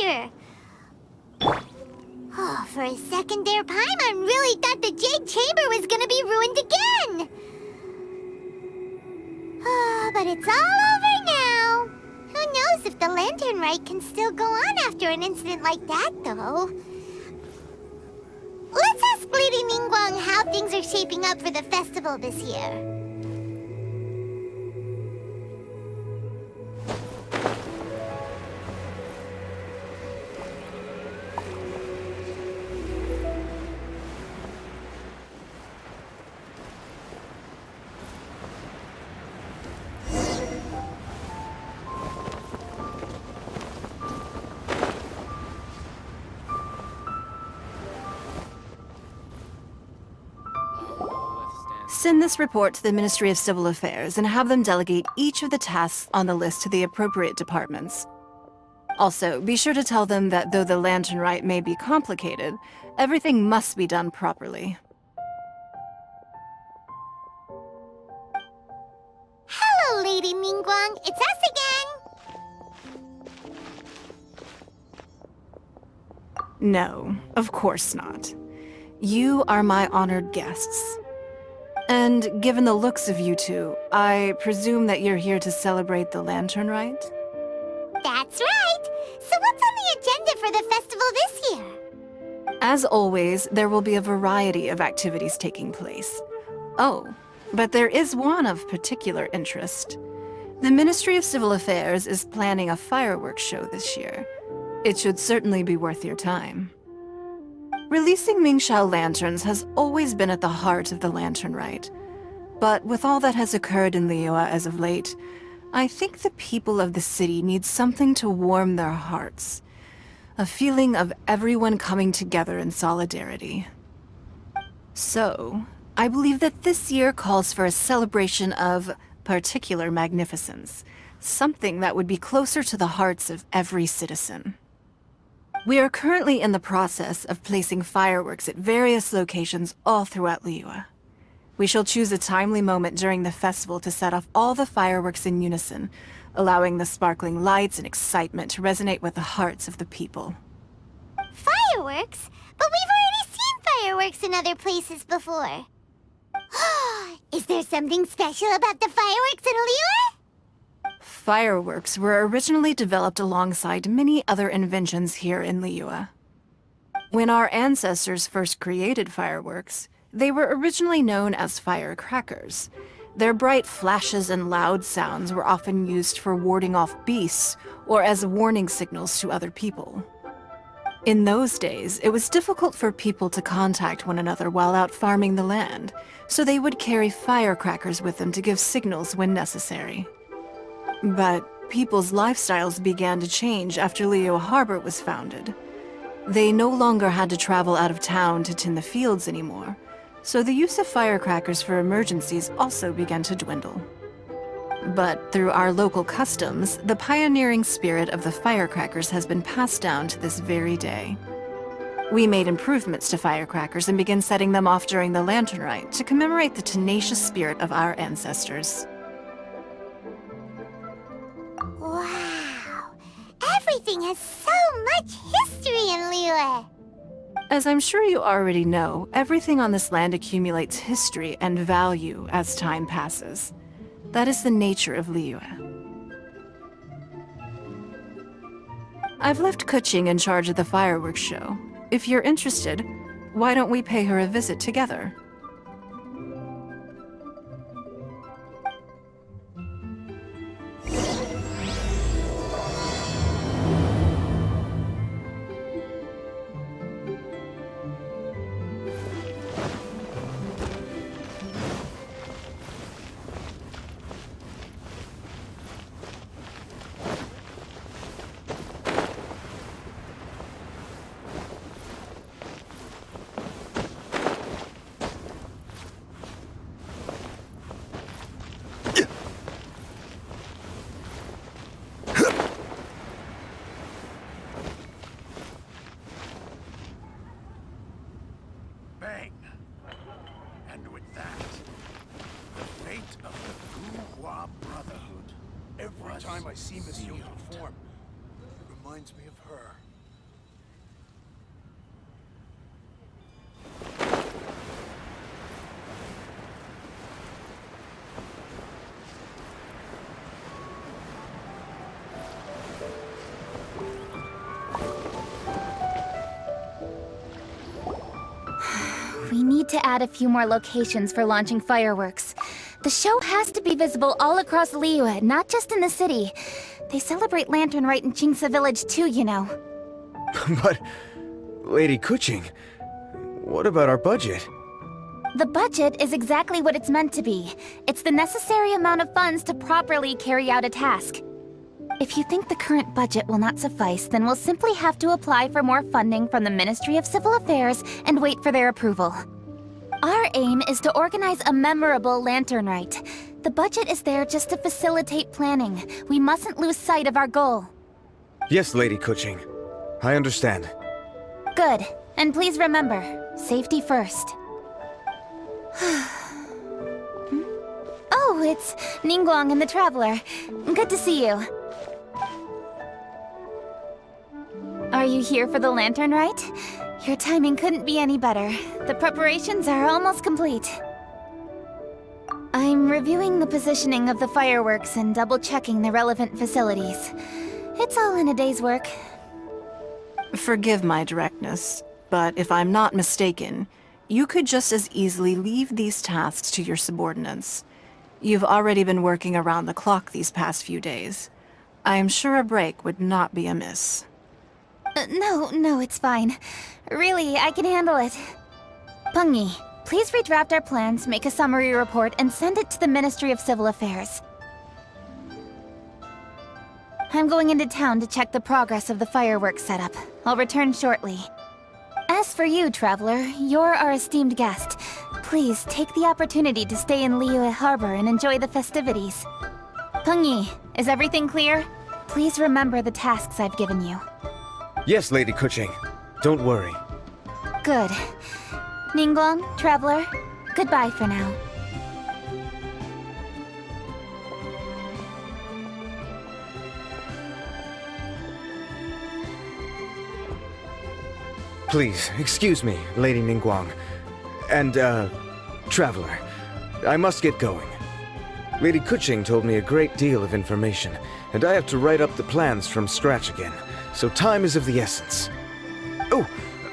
disaster! Oh, for a second there, Paimon really thought the Jade Chamber was gonna be ruined again! But it's all over now! Who knows if the Lantern Rite can still go on after an incident like that, though? Let's ask Lady Ningguang how things are shaping up for the festival this year. Send this report to the Ministry of Civil Affairs and have them delegate each of the tasks on the list to the appropriate departments. Also, be sure to tell them that though the Lantern Rite may be complicated, everything must be done properly. Hello, Lady Ningguang. It's us again! No, of course not. You are my honored guests. And given the looks of you two, I presume that you're here to celebrate the Lantern Rite? That's right! So what's on the agenda for the festival this year? As always, there will be a variety of activities taking place. Oh, but there is one of particular interest. The Ministry of Civil Affairs is planning a fireworks show this year. It should certainly be worth your time. Releasing Mingxiao lanterns has always been at the heart of the Lantern Rite. But with all that has occurred in Liyue as of late, I think the people of the city need something to warm their hearts. A feeling of everyone coming together in solidarity. So, I believe that this year calls for a celebration of particular magnificence. Something that would be closer to the hearts of every citizen. We are currently in the process of placing fireworks at various locations all throughout Liyue. We shall choose a timely moment during the festival to set off all the fireworks in unison, allowing the sparkling lights and excitement to resonate with the hearts of the people. Fireworks? But we've already seen fireworks in other places before. Is there something special about the fireworks in Liyue? Fireworks were originally developed alongside many other inventions here in Liyue. When our ancestors first created fireworks, they were originally known as firecrackers. Their bright flashes and loud sounds were often used for warding off beasts or as warning signals to other people. In those days, it was difficult for people to contact one another while out farming the land, so they would carry firecrackers with them to give signals when necessary. But people's lifestyles began to change after Liyue Harbor was founded. They no longer had to travel out of town to tend the fields anymore, so the use of firecrackers for emergencies also began to dwindle. But through our local customs, the pioneering spirit of the firecrackers has been passed down to this very day. We made improvements to firecrackers and began setting them off during the Lantern Rite to commemorate the tenacious spirit of our ancestors. Wow! Everything has so much history in Liyue! As I'm sure you already know, everything on this land accumulates history and value as time passes. That is the nature of Liyue. I've left Kuching in charge of the fireworks show. If you're interested, why don't we pay her a visit together? Bang! And with that, the fate of the Guhua Brotherhood. Every time I see Miss Yu perform, it reminds me of her. to add a few more locations for launching fireworks. The show has to be visible all across Liyue, not just in the city. They celebrate Lantern Rite in Qingce Village too, you know. But, Lady Kuching, what about our budget? The budget is exactly what it's meant to be. It's the necessary amount of funds to properly carry out a task. If you think the current budget will not suffice, then we'll simply have to apply for more funding from the Ministry of Civil Affairs and wait for their approval. Our aim is to organize a memorable Lantern Rite. The budget is there just to facilitate planning. We mustn't lose sight of our goal. Yes, Lady Kuching. I understand. Good. And please remember, safety first. Oh, it's Ningguang and the Traveler. Good to see you. Are you here for the Lantern Rite? Your timing couldn't be any better. The preparations are almost complete. I'm reviewing the positioning of the fireworks and double-checking the relevant facilities. It's all in a day's work. Forgive my directness, but if I'm not mistaken, you could just as easily leave these tasks to your subordinates. You've already been working around the clock these past few days. I am sure a break would not be amiss. No, it's fine. Really, I can handle it. Pengyi, please redraft our plans, make a summary report, and send it to the Ministry of Civil Affairs. I'm going into town to check the progress of the fireworks setup. I'll return shortly. As for you, Traveler, you're our esteemed guest. Please take the opportunity to stay in Liyue Harbor and enjoy the festivities. Pengyi, is everything clear? Please remember the tasks I've given you. Yes, Lady Kuching. Don't worry. Good. Ningguang, Traveler, goodbye for now. Please, excuse me, Lady Ningguang. And, Traveler. I must get going. Lady Kuching told me a great deal of information, and I have to write up the plans from scratch again, so time is of the essence. Oh,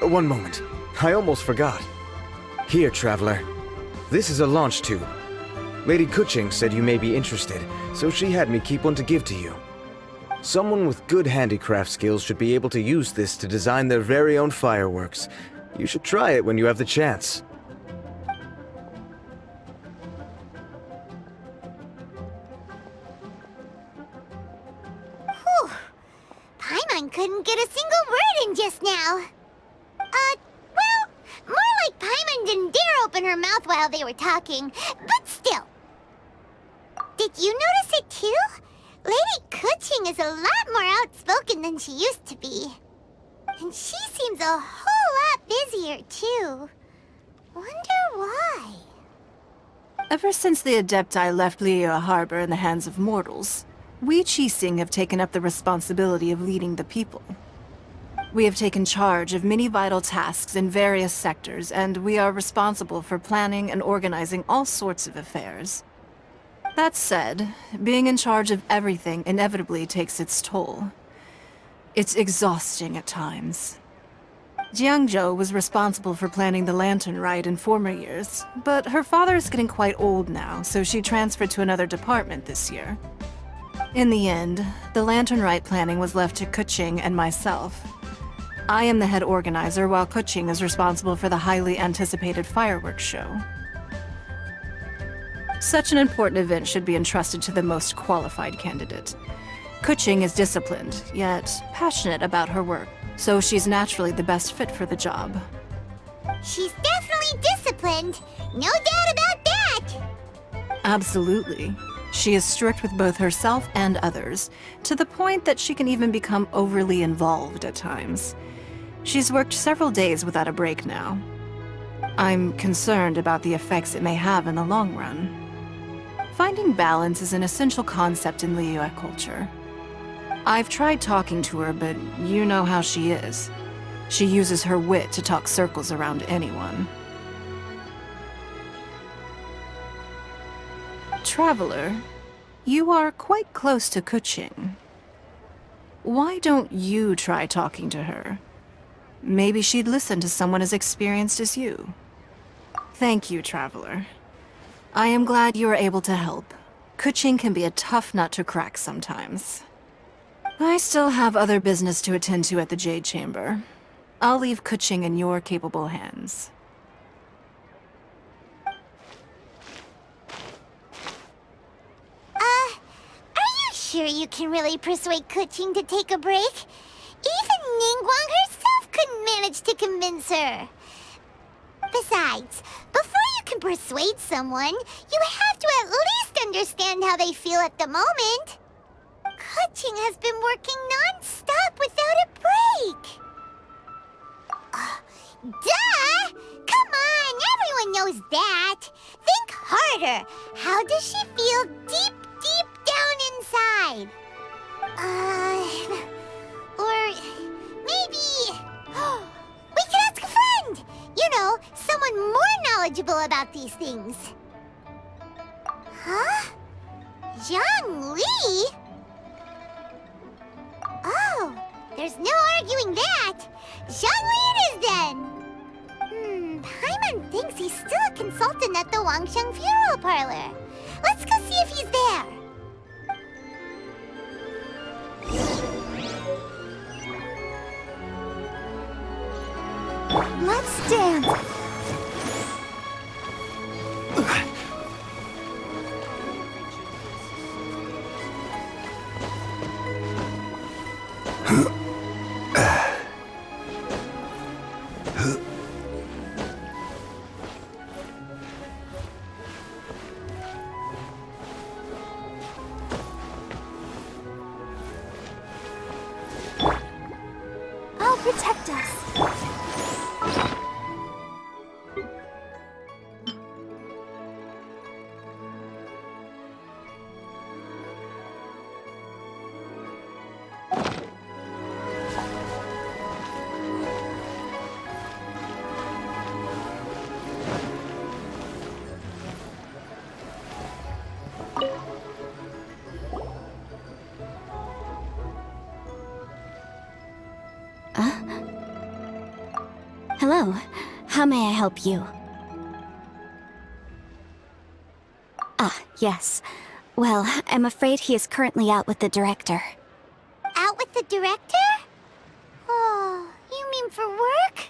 one moment. I almost forgot. Here, Traveler. This is a launch tube. Lady Kuching said you may be interested, so she had me keep one to give to you. Someone with good handicraft skills should be able to use this to design their very own fireworks. You should try it when you have the chance. Whew. Paimon couldn't get a single word in just now. Well, more like Paimon didn't dare open her mouth while they were talking, but still. Did you notice it too? Lady Kuching is a lot more outspoken than she used to be. And she seems a whole lot busier too. Wonder why? Ever since the Adepti left Liyue Harbor in the hands of mortals, we Qixing have taken up the responsibility of leading the people. We have taken charge of many vital tasks in various sectors, and we are responsible for planning and organizing all sorts of affairs. That said, being in charge of everything inevitably takes its toll. It's exhausting at times. Jiangzhou was responsible for planning the Lantern Rite in former years, but her father is getting quite old now, so she transferred to another department this year. In the end, the Lantern Rite planning was left to Kuching and myself. I am the head organizer, while Kuching is responsible for the highly anticipated fireworks show. Such an important event should be entrusted to the most qualified candidate. Kuching is disciplined, yet passionate about her work, so she's naturally the best fit for the job. She's definitely disciplined. No doubt about that. Absolutely. She is strict with both herself and others, to the point that she can even become overly involved at times. She's worked several days without a break now. I'm concerned about the effects it may have in the long run. Finding balance is an essential concept in Liyue culture. I've tried talking to her, but you know how she is. She uses her wit to talk circles around anyone. Traveler, you are quite close to Kuching. Why don't you try talking to her? Maybe she'd listen to someone as experienced as you. Thank you, Traveler. I am glad you were able to help. Kuching can be a tough nut to crack sometimes. I still have other business to attend to at the Jade Chamber. I'll leave Kuching in your capable hands. Are you sure you can really persuade Kuching to take a break? Even Ningguang herself couldn't manage to convince her. Besides, before you can persuade someone, you have to at least understand how they feel at the moment. Kuching has been working non-stop without a break. Duh! Come on, everyone knows that. Think harder. How does she feel deep, deep down inside? Or maybe we can ask a friend. You know, someone more knowledgeable about these things. Huh? Zhang Li? Oh, there's no arguing that. Zhang Li it is then. Paimon thinks he's still a consultant at the Wangsheng Funeral Parlor. Let's go see if he's there. Let's dance. I'll protect us. Hello. How may I help you? Ah, yes. Well, I'm afraid he is currently out with the director. Out with the director? Oh, you mean for work?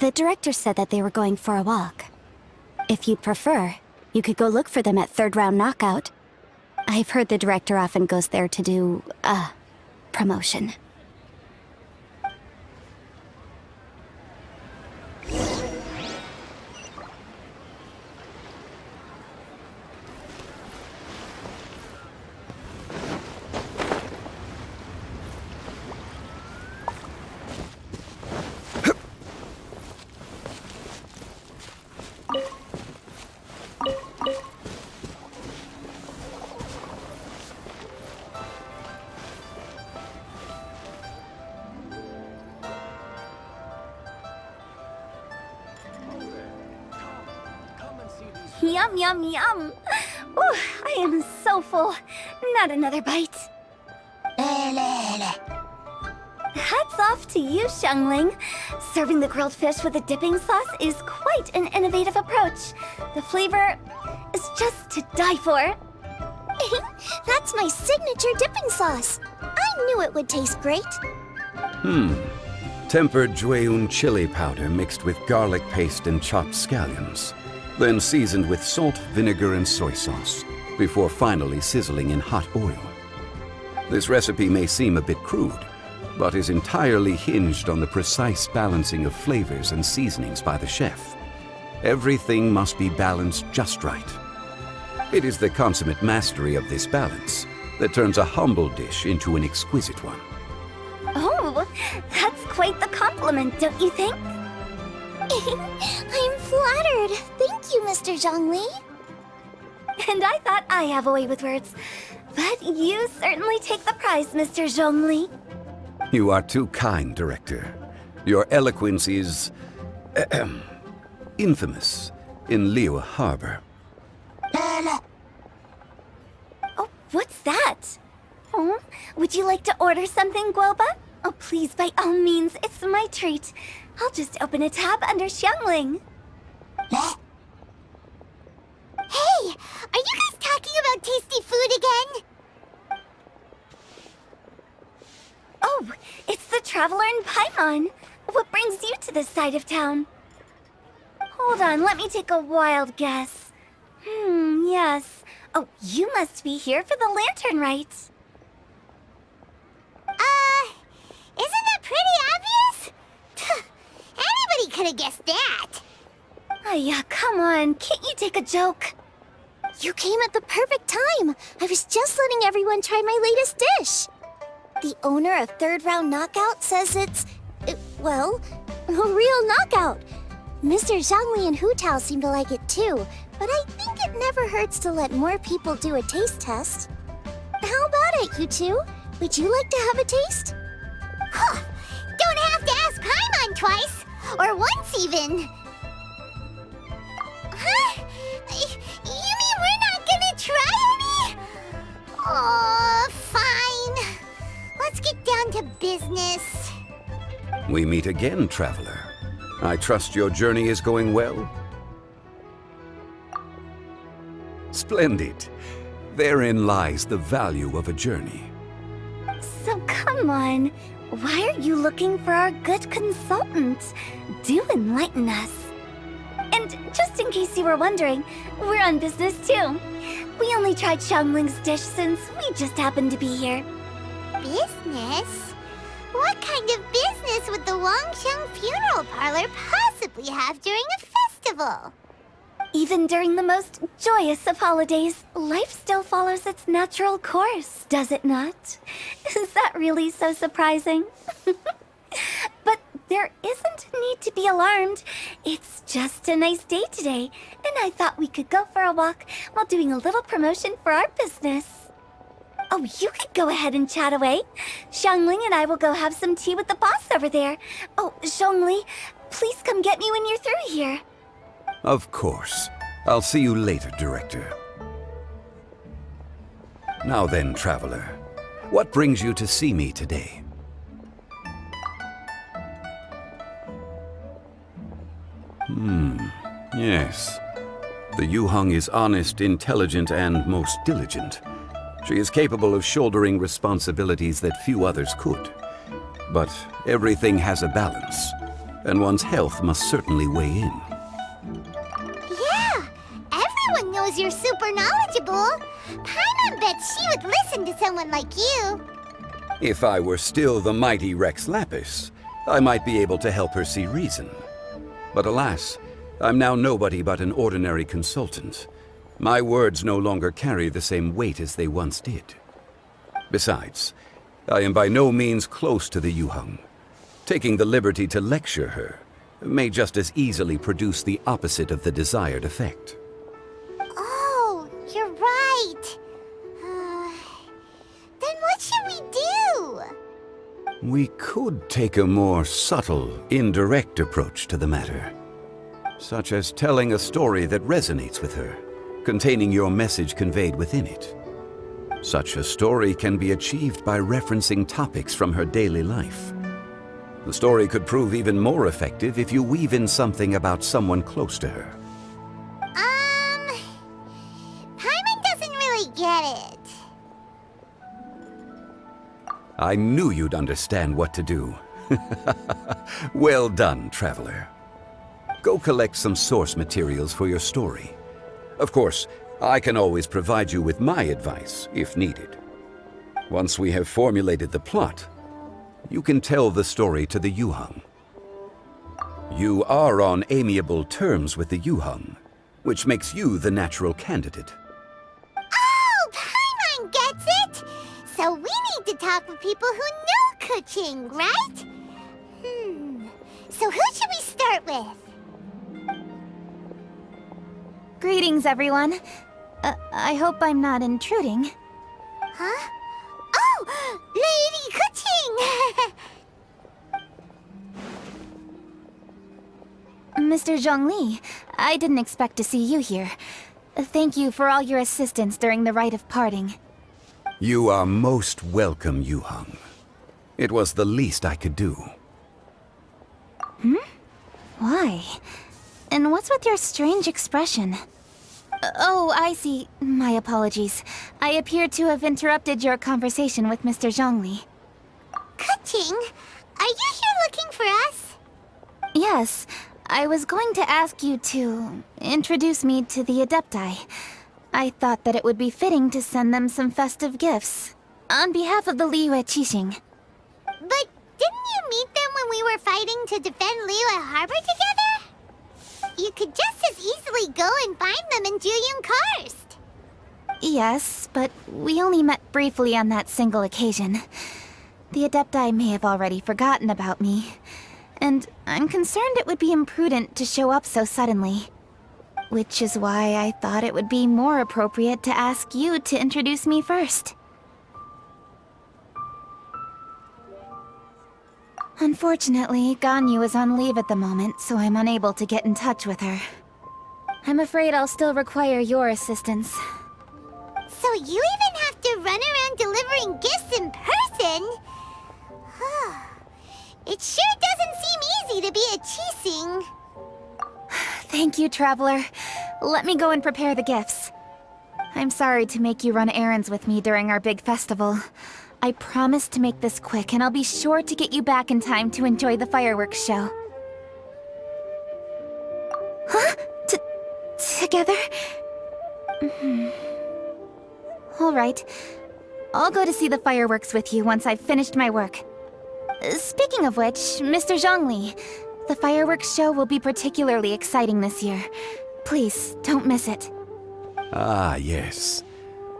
The director said that they were going for a walk. If you'd prefer, you could go look for them at third round knockout. I've heard the director often goes there to do, promotion. Yum, yum, yum. Ooh, I am so full. Not another bite. Hats off to you, Xiangling. Serving the grilled fish with a dipping sauce is quite an innovative approach. The flavor is just to die for. That's my signature dipping sauce. I knew it would taste great. Tempered Jueyun chili powder mixed with garlic paste and chopped scallions. Then seasoned with salt, vinegar, and soy sauce, before finally sizzling in hot oil. This recipe may seem a bit crude, but is entirely hinged on the precise balancing of flavors and seasonings by the chef. Everything must be balanced just right. It is the consummate mastery of this balance that turns a humble dish into an exquisite one. Oh, that's quite the compliment, don't you think? I'm flattered. Thank you, Mr. Zhongli. And I thought I have a way with words. But you certainly take the prize, Mr. Zhongli. You are too kind, Director. Your eloquence is infamous in Liyue Harbor. Oh, what's that? Oh, would you like to order something, Guoba? Oh, please, by all means, it's my treat. I'll just open a tab under Xiangling. Hey, are you guys talking about tasty food again? Oh, it's the Traveler in Paimon. What brings you to this side of town? Hold on, let me take a wild guess. Yes. Oh, you must be here for the lantern rites. Isn't that pretty obvious? Anybody could have guessed that. Yeah, come on, can't you take a joke? You came at the perfect time. I was just letting everyone try my latest dish. The owner of Third Round Knockout says it's, well, a real knockout. Mr. Zhangli and Hu Tao seem to like it too, but I think it never hurts to let more people do a taste test. How about it, you two? Would you like to have a taste? Huh. Don't have to ask Paimon twice. Or once even. Huh? You mean we're not gonna try any? Oh, fine. Let's get down to business. We meet again, traveler. I trust your journey is going well? Splendid. Therein lies the value of a journey. So come on, why are you looking for our good consultant? Do enlighten us. And just in case you were wondering, we're on business too. We only tried Xiangling's dish since we just happened to be here. Business? What kind of business would the Wangsheng Funeral Parlor possibly have during a festival? Even during the most joyous of holidays, life still follows its natural course, does it not? Is that really so surprising? But there isn't a need to be alarmed. It's just a nice day today, and I thought we could go for a walk while doing a little promotion for our business. Oh, you could go ahead and chat away. Xiangling and I will go have some tea with the boss over there. Oh, Zhongli, please come get me when you're through here. Of course. I'll see you later, Director. Now then, traveler. What brings you to see me today? Yes. The Yuheng is honest, intelligent, and most diligent. She is capable of shouldering responsibilities that few others could. But everything has a balance, and one's health must certainly weigh in. Yeah, everyone knows you're super knowledgeable. Paimon bets she would listen to someone like you. If I were still the mighty Rex Lapis, I might be able to help her see reason. But alas, I'm now nobody but an ordinary consultant. My words no longer carry the same weight as they once did. Besides, I am by no means close to the Yuheng. Taking the liberty to lecture her may just as easily produce the opposite of the desired effect. Oh, you're right. Then what should we do? We could take a more subtle, indirect approach to the matter, such as telling a story that resonates with her, containing your message conveyed within it. Such a story can be achieved by referencing topics from her daily life. The story could prove even more effective if you weave in something about someone close to her. Paimon doesn't really get it. I knew you'd understand what to do. Well done, traveler. Go collect some source materials for your story. Of course, I can always provide you with my advice, if needed. Once we have formulated the plot, you can tell the story to the Yuheng. You are on amiable terms with the Yuheng, which makes you the natural candidate. Oh, Paimon gets it! So we need to talk with people who know Kuching, right? So who should we start with? Greetings, everyone. I hope I'm not intruding. Huh? Oh! Lady Kuching! Mr. Zhongli, I didn't expect to see you here. Thank you for all your assistance during the rite of parting. You are most welcome, Yuheng. It was the least I could do. Why? And what's with your strange expression? Oh, I see. My apologies. I appear to have interrupted your conversation with Mr. Zhongli. Kuching, are you here looking for us? Yes, I was going to ask you to introduce me to the Adepti. I thought that it would be fitting to send them some festive gifts. On behalf of the Liyue Qixing. But didn't you meet them when we were fighting to defend Liyue Harbor together? You could just as easily go and find them in Juyun Karst. Yes, but we only met briefly on that single occasion. The Adepti may have already forgotten about me. And I'm concerned it would be imprudent to show up so suddenly. Which is why I thought it would be more appropriate to ask you to introduce me first. Unfortunately, Ganyu is on leave at the moment, so I'm unable to get in touch with her. I'm afraid I'll still require your assistance. So you even have to run around delivering gifts in person? It sure doesn't seem easy to be a Qixing. Thank you, Traveler. Let me go and prepare the gifts. I'm sorry to make you run errands with me during our big festival. I promise to make this quick, and I'll be sure to get you back in time to enjoy the fireworks show. Huh? Together? All right. I'll go to see the fireworks with you once I've finished my work. Speaking of which, Mr. Zhongli, the fireworks show will be particularly exciting this year. Please, don't miss it. Ah, yes.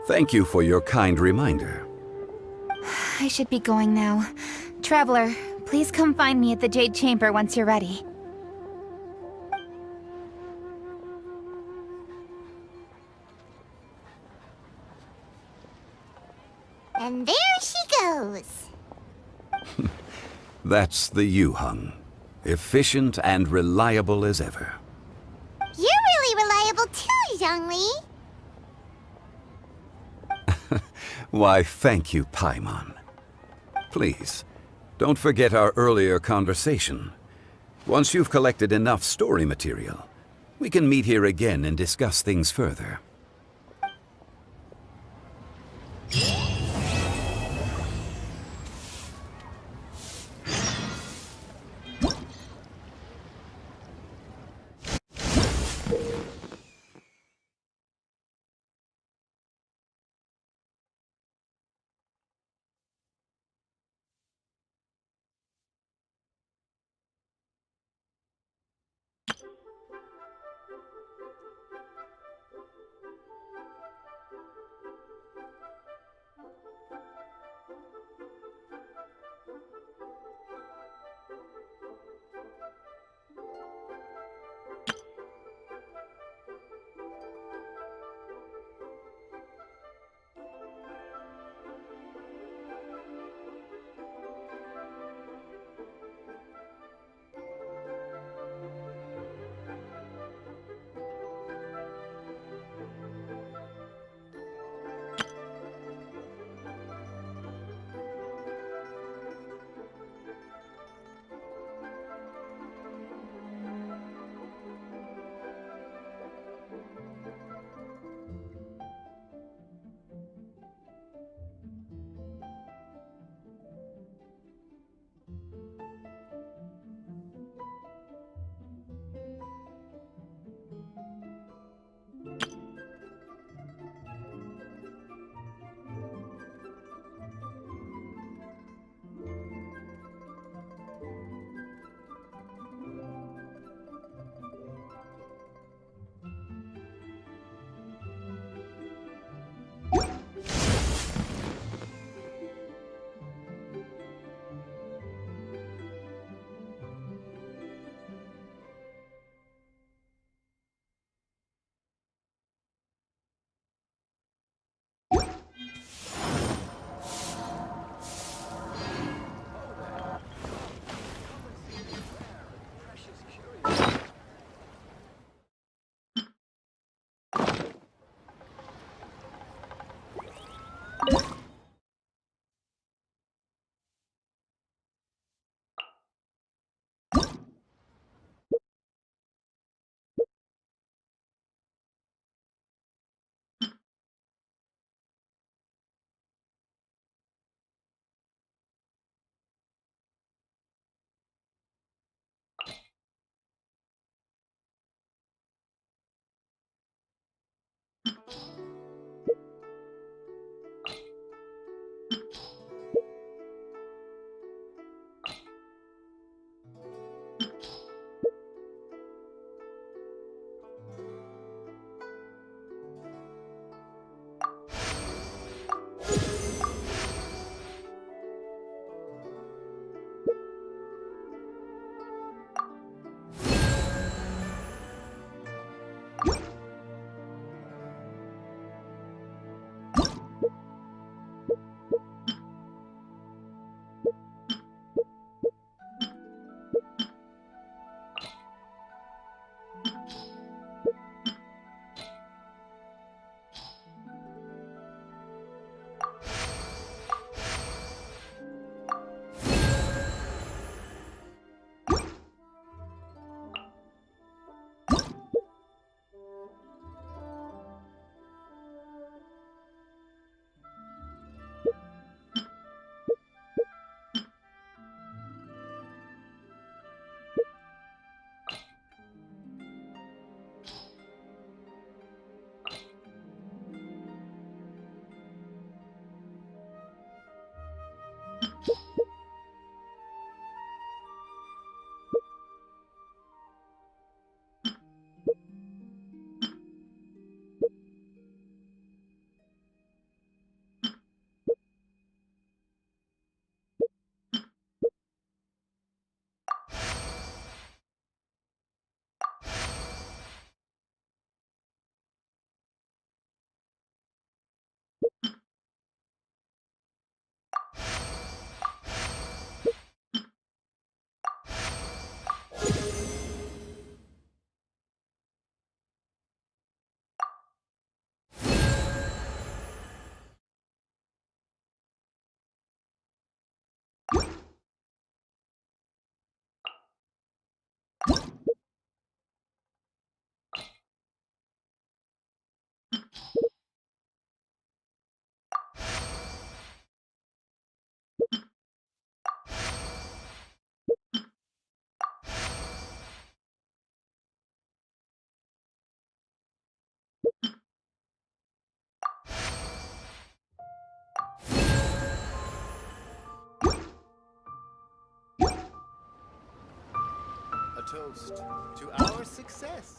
Thank you for your kind reminder. I should be going now. Traveler, please come find me at the Jade Chamber once you're ready. And there she goes. That's the Yuheng. Efficient and reliable as ever. You're really reliable too, Zhongli. Why, thank you, Paimon. Please, don't forget our earlier conversation. Once you've collected enough story material, we can meet here again and discuss things further. A toast to our success.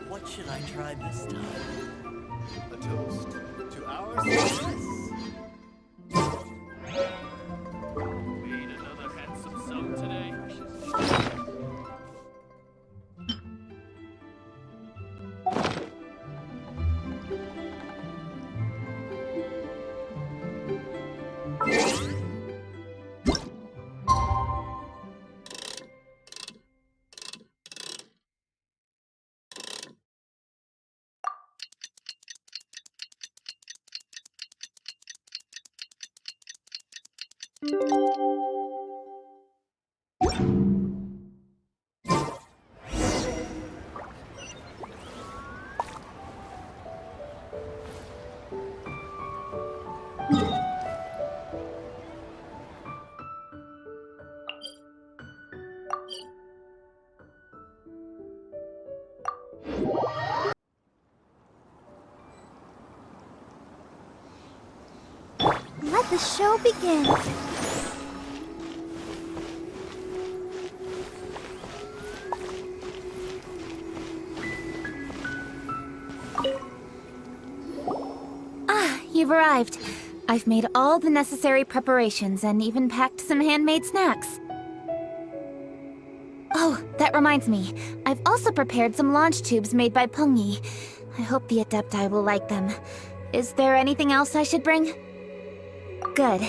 What should I try this time? A toast to our success. Made another handsome sum today. Let the show begin. Ah, you've arrived. I've made all the necessary preparations and even packed some handmade snacks. Oh, that reminds me. I've also prepared some launch tubes made by Pengyi. I hope the Adepti will like them. Is there anything else I should bring? Good.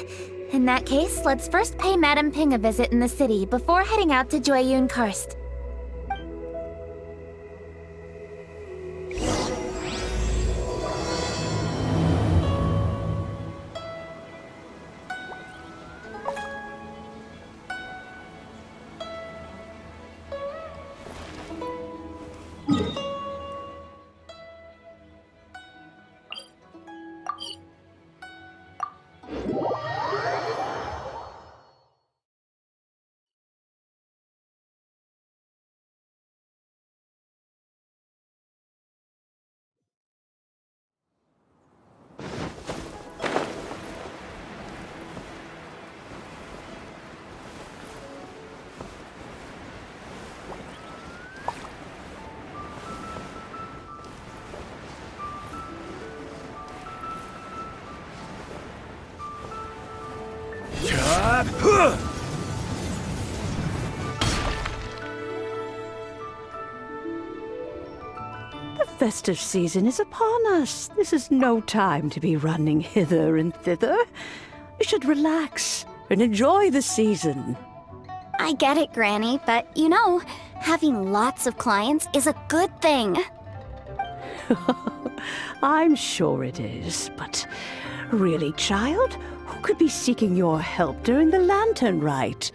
In that case, let's first pay Madame Ping a visit in the city before heading out to Jueyun Karst. The festive season is upon us. This is no time to be running hither and thither. You should relax and enjoy the season. I get it, Granny, but you know, having lots of clients is a good thing. I'm sure it is, but really, child, who could be seeking your help during the lantern rite?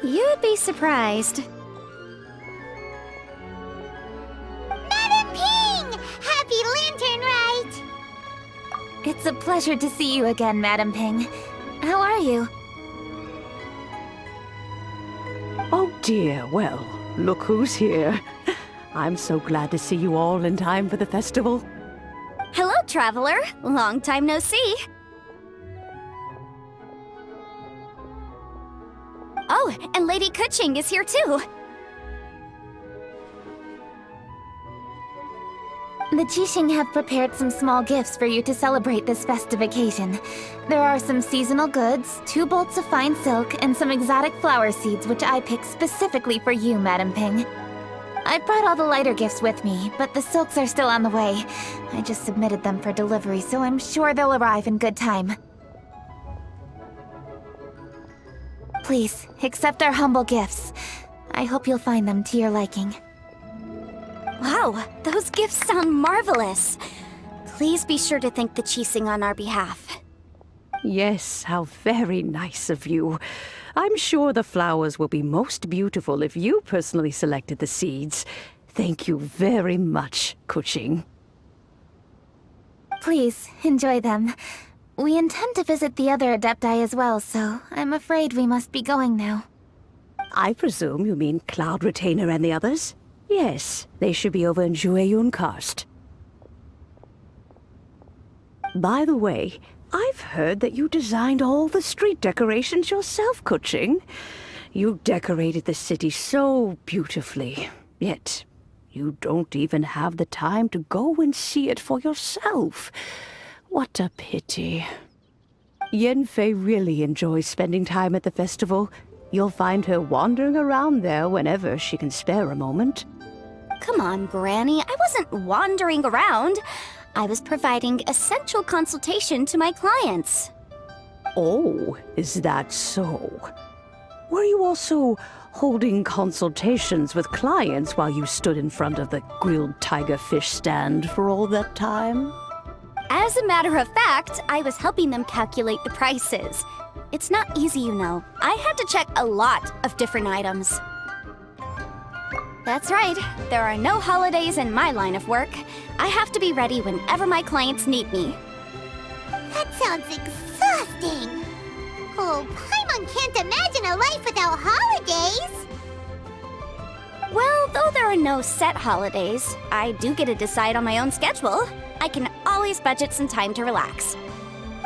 You'd be surprised. Madam Ping! Happy Lantern Rite! It's a pleasure to see you again, Madame Ping. How are you? Oh dear, well, look who's here. I'm so glad to see you all in time for the festival. Hello, traveler. Long time no see. Oh, and Lady Kuching is here too. The Qixing have prepared some small gifts for you to celebrate this festive occasion. There are some seasonal goods, 2 bolts of fine silk, and some exotic flower seeds which I picked specifically for you, Madame Ping. I brought all the lighter gifts with me, but the silks are still on the way. I just submitted them for delivery, so I'm sure they'll arrive in good time. Please, accept our humble gifts. I hope you'll find them to your liking. Wow, those gifts sound marvelous. Please be sure to thank the Qixing on our behalf. Yes, how very nice of you. I'm sure the flowers will be most beautiful if you personally selected the seeds. Thank you very much, Kuching. Please, enjoy them. We intend to visit the other Adepti as well, so I'm afraid we must be going now. I presume you mean Cloud Retainer and the others? Yes, they should be over in Jueyun Karst. By the way, I've heard that you designed all the street decorations yourself, Kuching. You decorated the city so beautifully, yet you don't even have the time to go and see it for yourself. What a pity. Yanfei really enjoys spending time at the festival. You'll find her wandering around there whenever she can spare a moment. Come on, Granny. I wasn't wandering around. I was providing essential consultation to my clients. Oh, is that so? Were you also holding consultations with clients while you stood in front of the grilled tiger fish stand for all that time? As a matter of fact, I was helping them calculate the prices. It's not easy, you know. I had to check a lot of different items. That's right. There are no holidays in my line of work. I have to be ready whenever my clients need me. That sounds exhausting. Oh, Paimon can't imagine a life without holidays. Well, though there are no set holidays, I do get to decide on my own schedule. I can always budget some time to relax.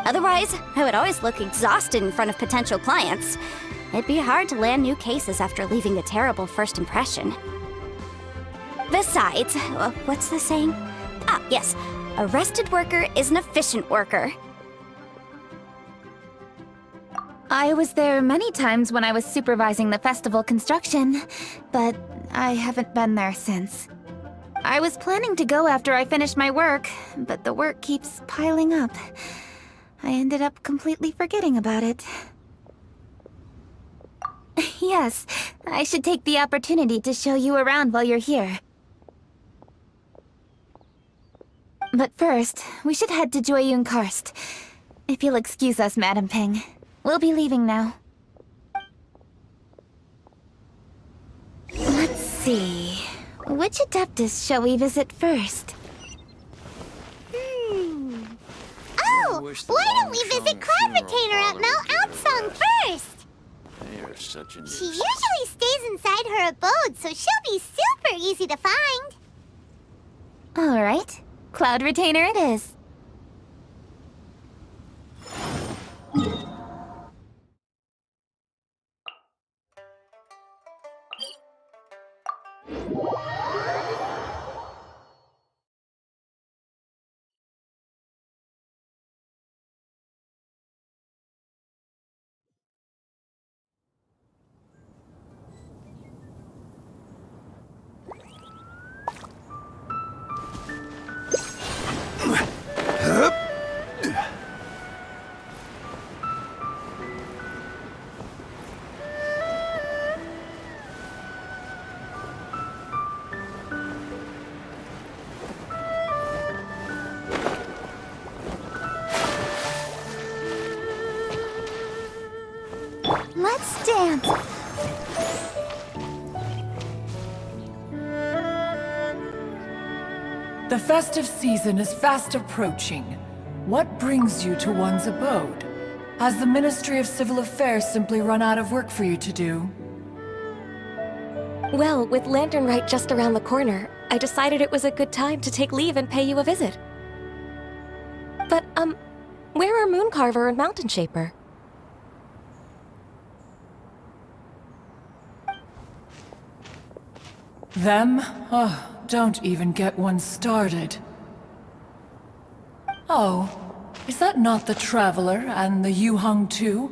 Otherwise, I would always look exhausted in front of potential clients. It'd be hard to land new cases after leaving a terrible first impression. Besides, what's the saying? Ah, yes. A rested worker is an efficient worker. I was there many times when I was supervising the festival construction, but I haven't been there since. I was planning to go after I finished my work, but the work keeps piling up. I ended up completely forgetting about it. Yes, I should take the opportunity to show you around while you're here. But first, we should head to Joyun Karst. If you'll excuse us, Madam Ping. We'll be leaving now. Let's see. Which Adeptus shall we visit first? Oh, why don't we visit Cloud Retainer at Mount Outsong first? They are such a She usually stays inside her abode, so she'll be super easy to find. All right. Cloud Retainer it is. Let's dance. The festive season is fast approaching. What brings you to one's abode? Has the Ministry of Civil Affairs simply run out of work for you to do? Well, with Lantern Rite just around the corner, I decided it was a good time to take leave and pay you a visit. But, where are Mooncarver and Mountain Shaper? Them? Oh, don't even get one started. Oh, is that not the Traveler and the Yuheng too?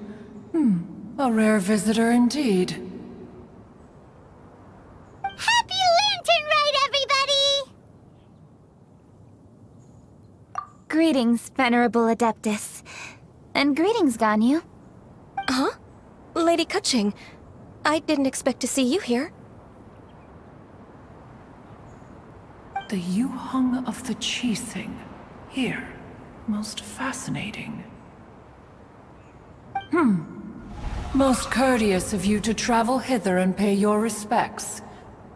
A rare visitor indeed. Happy Lantern Rite, everybody! Greetings, Venerable Adeptus. And greetings, Ganyu. Huh? Lady Kuching, I didn't expect to see you here. The Yuheng of the Qixing. Here. Most fascinating. Most courteous of you to travel hither and pay your respects.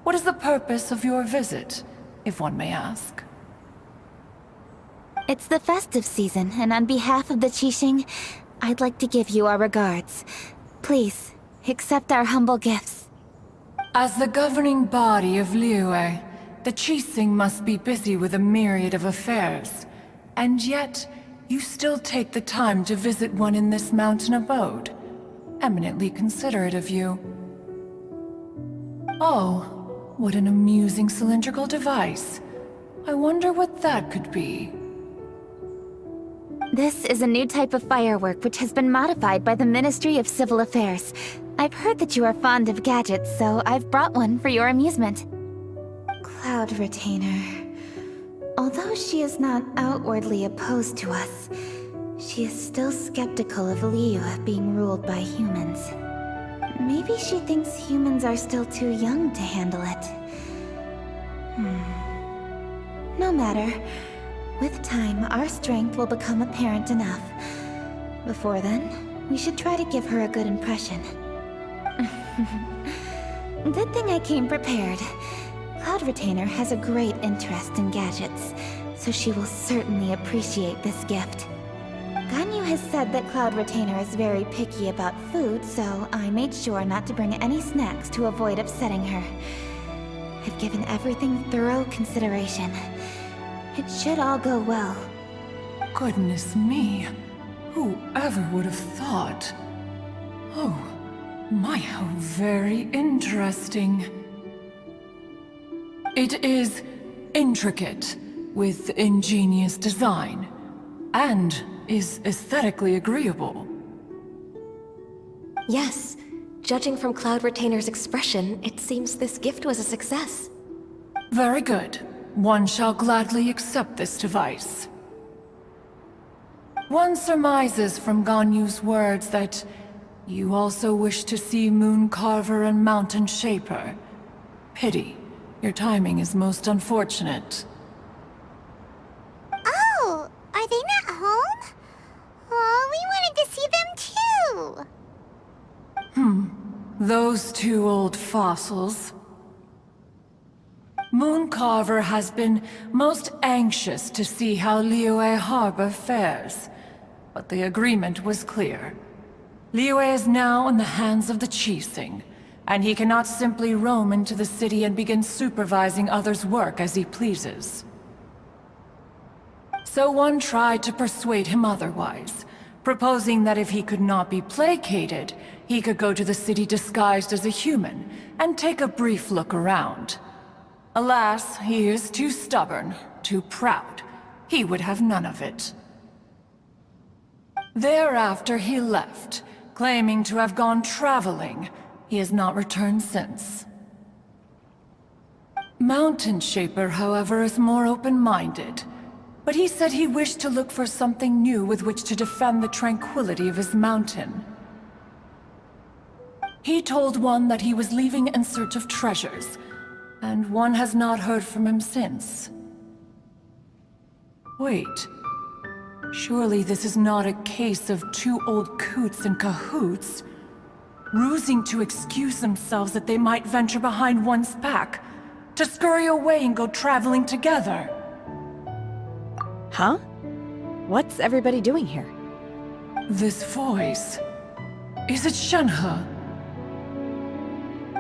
What is the purpose of your visit, if one may ask? It's the festive season, and on behalf of the Qixing, I'd like to give you our regards. Please, accept our humble gifts. As the governing body of Liyue, the Qixing must be busy with a myriad of affairs. And yet, you still take the time to visit one in this mountain abode. Eminently considerate of you. Oh, what an amusing cylindrical device. I wonder what that could be. This is a new type of firework which has been modified by the Ministry of Civil Affairs. I've heard that you are fond of gadgets, so I've brought one for your amusement. Cloud Retainer. Although she is not outwardly opposed to us, she is still skeptical of Liyue being ruled by humans. Maybe she thinks humans are still too young to handle it. No matter. With time, our strength will become apparent enough. Before then, we should try to give her a good impression. Good thing I came prepared. Cloud Retainer has a great interest in gadgets, so she will certainly appreciate this gift. Ganyu has said that Cloud Retainer is very picky about food, so I made sure not to bring any snacks to avoid upsetting her. I've given everything thorough consideration. It should all go well. Goodness me. Whoever would have thought? Oh, my, how very interesting. It is intricate, with ingenious design, and is aesthetically agreeable. Yes. Judging from Cloud Retainer's expression, it seems this gift was a success. Very good. One shall gladly accept this device. One surmises from Ganyu's words that you also wish to see Moon Carver and Mountain Shaper. Pity. Your timing is most unfortunate. Oh, are they not home? Oh, we wanted to see them too. Those two old fossils. Moon Carver has been most anxious to see how Liyue Harbor fares, but the agreement was clear. Liyue is now in the hands of the Qixing, and he cannot simply roam into the city and begin supervising others' work as he pleases. So one tried to persuade him otherwise, proposing that if he could not be placated, he could go to the city disguised as a human and take a brief look around. Alas, he is too stubborn, too proud. He would have none of it. Thereafter he left, claiming to have gone traveling. He has not returned since. Mountain Shaper, however, is more open-minded. But he said he wished to look for something new with which to defend the tranquility of his mountain. He told one that he was leaving in search of treasures, and one has not heard from him since. Wait. Surely this is not a case of two old coots in cahoots, rusing to excuse themselves that they might venture behind one's back, to scurry away and go traveling together. Huh? What's everybody doing here? This voice... Is it Shenhe?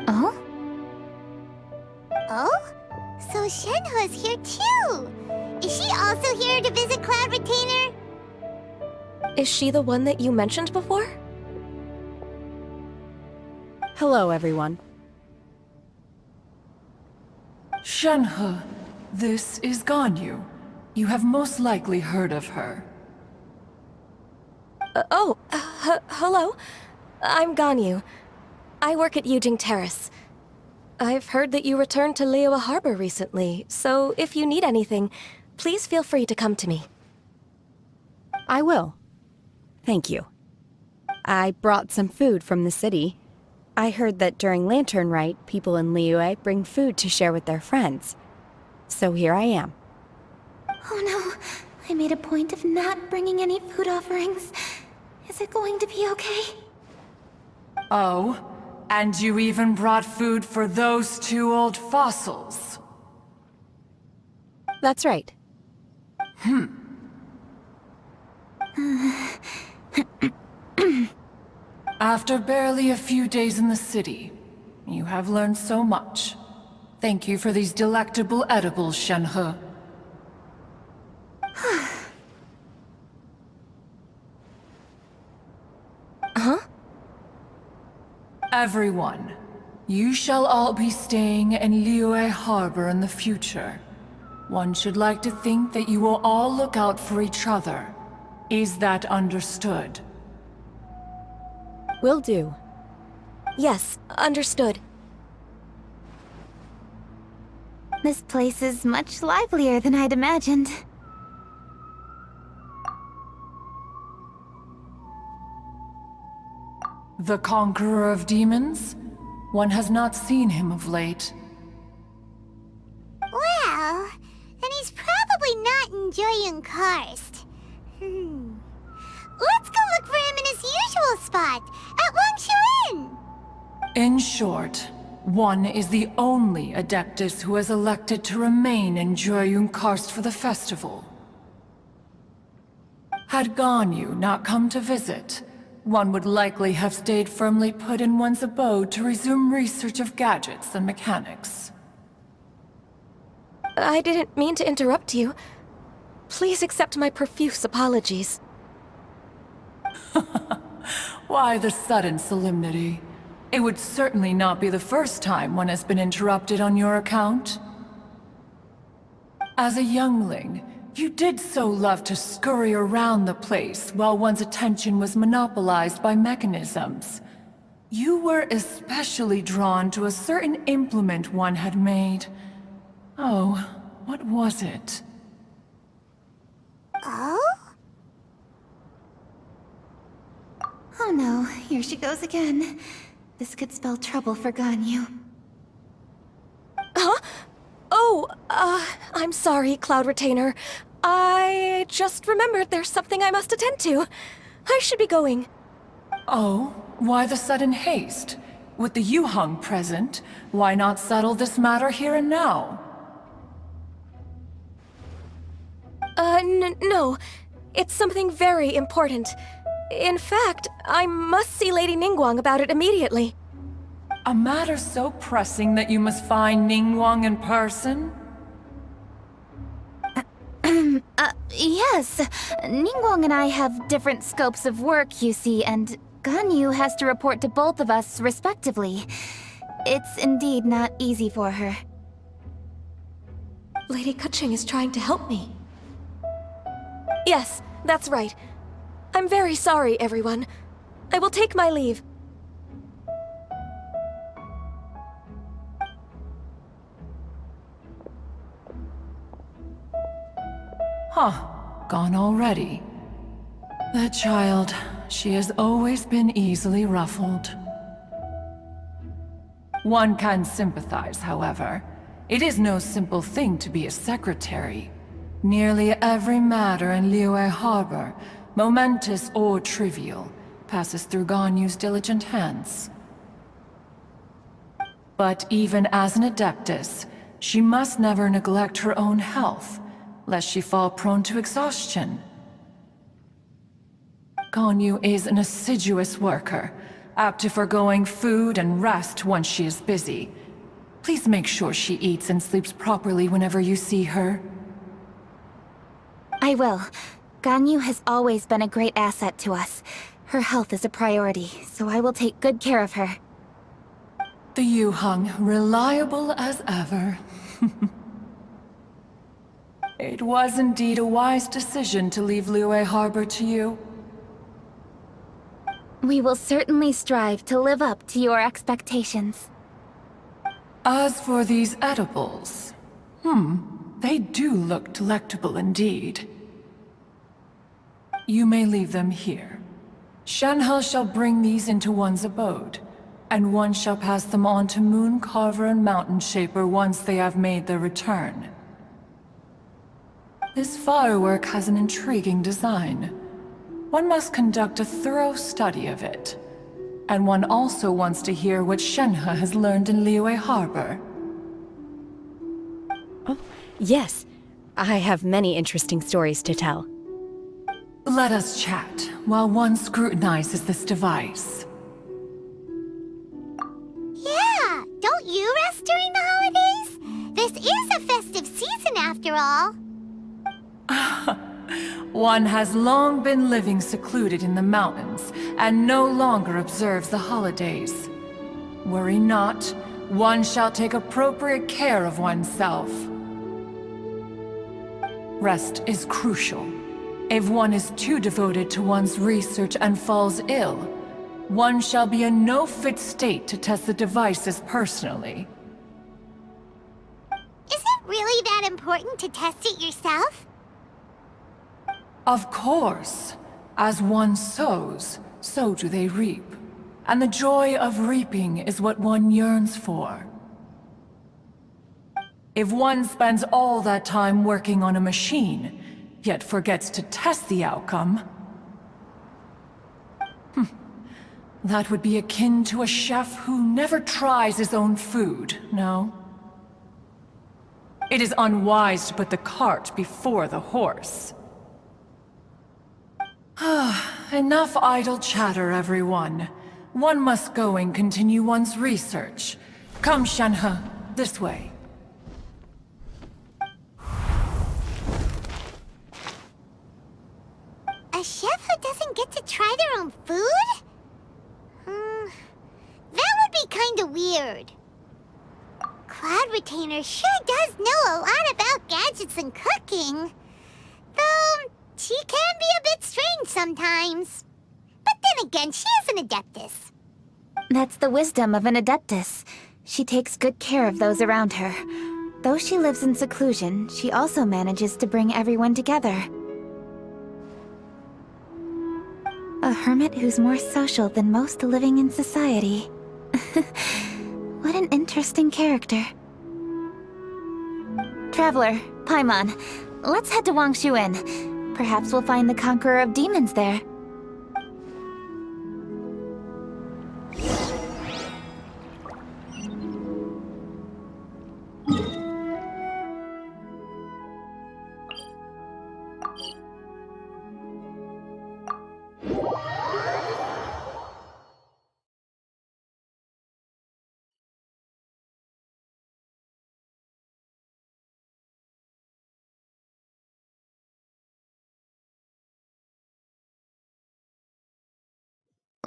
Oh? Oh? So Shenhe's here too! Is she also here to visit Cloud Retainer? Is she the one that you mentioned before? Hello, everyone. Shenhe, this is Ganyu. You have most likely heard of her. Hello. I'm Ganyu. I work at Yujing Terrace. I've heard that you returned to Liyue Harbor recently, so if you need anything, please feel free to come to me. I will. Thank you. I brought some food from the city. I heard that during Lantern Rite, people in Liyue bring food to share with their friends. So here I am. Oh no, I made a point of not bringing any food offerings. Is it going to be okay? Oh? And you even brought food for those two old fossils? That's right. After barely a few days in the city, you have learned so much. Thank you for these delectable edibles, Shenhe. Huh? Everyone, you shall all be staying in Liyue Harbor in the future. One should like to think that you will all look out for each other. Is that understood? Will do. Yes, understood. This place is much livelier than I'd imagined. The Conqueror of Demons? One has not seen him of late. Well, then he's probably not enjoying Jueyun Karst. Let's go look for him in his usual spot, at Wangshu Inn. In short, one is the only Adeptus who has elected to remain in Jueyun Karst for the festival. Had Ganyu not come to visit, one would likely have stayed firmly put in one's abode to resume research of gadgets and mechanics. I didn't mean to interrupt you. Please accept my profuse apologies. Why the sudden solemnity? It would certainly not be the first time one has been interrupted on your account. As a youngling, you did so love to scurry around the place while one's attention was monopolized by mechanisms. You were especially drawn to a certain implement one had made. Oh, what was it? Oh? Oh no, here she goes again. This could spell trouble for Ganyu. Huh? Oh, I'm sorry, Cloud Retainer. I just remembered there's something I must attend to. I should be going. Oh, why the sudden haste? With the Yuheng present, why not settle this matter here and now? No. It's something very important. In fact, I must see Lady Ningguang about it immediately. A matter so pressing that you must find Ningguang in person? Yes. Ningguang and I have different scopes of work, you see, and Ganyu has to report to both of us, respectively. It's indeed not easy for her. Lady Kuching is trying to help me. Yes, that's right. I'm very sorry, everyone. I will take my leave. Huh, gone already. That child, she has always been easily ruffled. One can sympathize, however. It is no simple thing to be a secretary. Nearly every matter in Liyue Harbor, momentous or trivial, passes through Ganyu's diligent hands. But even as an Adeptus, she must never neglect her own health, lest she fall prone to exhaustion. Ganyu is an assiduous worker, apt to forgoing food and rest once she is busy. Please make sure she eats and sleeps properly whenever you see her. I will. Ganyu has always been a great asset to us. Her health is a priority, so I will take good care of her. The Yuheng, reliable as ever. It was indeed a wise decision to leave Liyue Harbor to you. We will certainly strive to live up to your expectations. As for these edibles, they do look delectable indeed. You may leave them here. Shenhe shall bring these into one's abode, and one shall pass them on to Moon Carver and Mountain Shaper once they have made their return. This firework has an intriguing design. One must conduct a thorough study of it. And one also wants to hear what Shenhe has learned in Liyue Harbor. Oh, yes. I have many interesting stories to tell. Let us chat while one scrutinizes this device. Yeah, don't you rest during the holidays? This is a festive season after all. One has long been living secluded in the mountains, and no longer observes the holidays. Worry not, one shall take appropriate care of oneself. Rest is crucial. If one is too devoted to one's research and falls ill, one shall be in no fit state to test the devices personally. Is it really that important to test it yourself? Of course. As one sows, so do they reap. And the joy of reaping is what one yearns for. If one spends all that time working on a machine, yet forgets to test the outcome. That would be akin to a chef who never tries his own food, no? It is unwise to put the cart before the horse. Enough idle chatter, everyone. One must go and continue one's research. Come, Shenhe, this way. A chef who doesn't get to try their own food? That would be kinda weird. Cloud Retainer sure does know a lot about gadgets and cooking. Though, she can be a bit strange sometimes. But then again, she is an Adeptus. That's the wisdom of an Adeptus. She takes good care of those around her. Though she lives in seclusion, she also manages to bring everyone together. A hermit who's more social than most living in society. What an interesting character. Traveler, Paimon, let's head to Wangshuin. Perhaps we'll find the Conqueror of Demons there.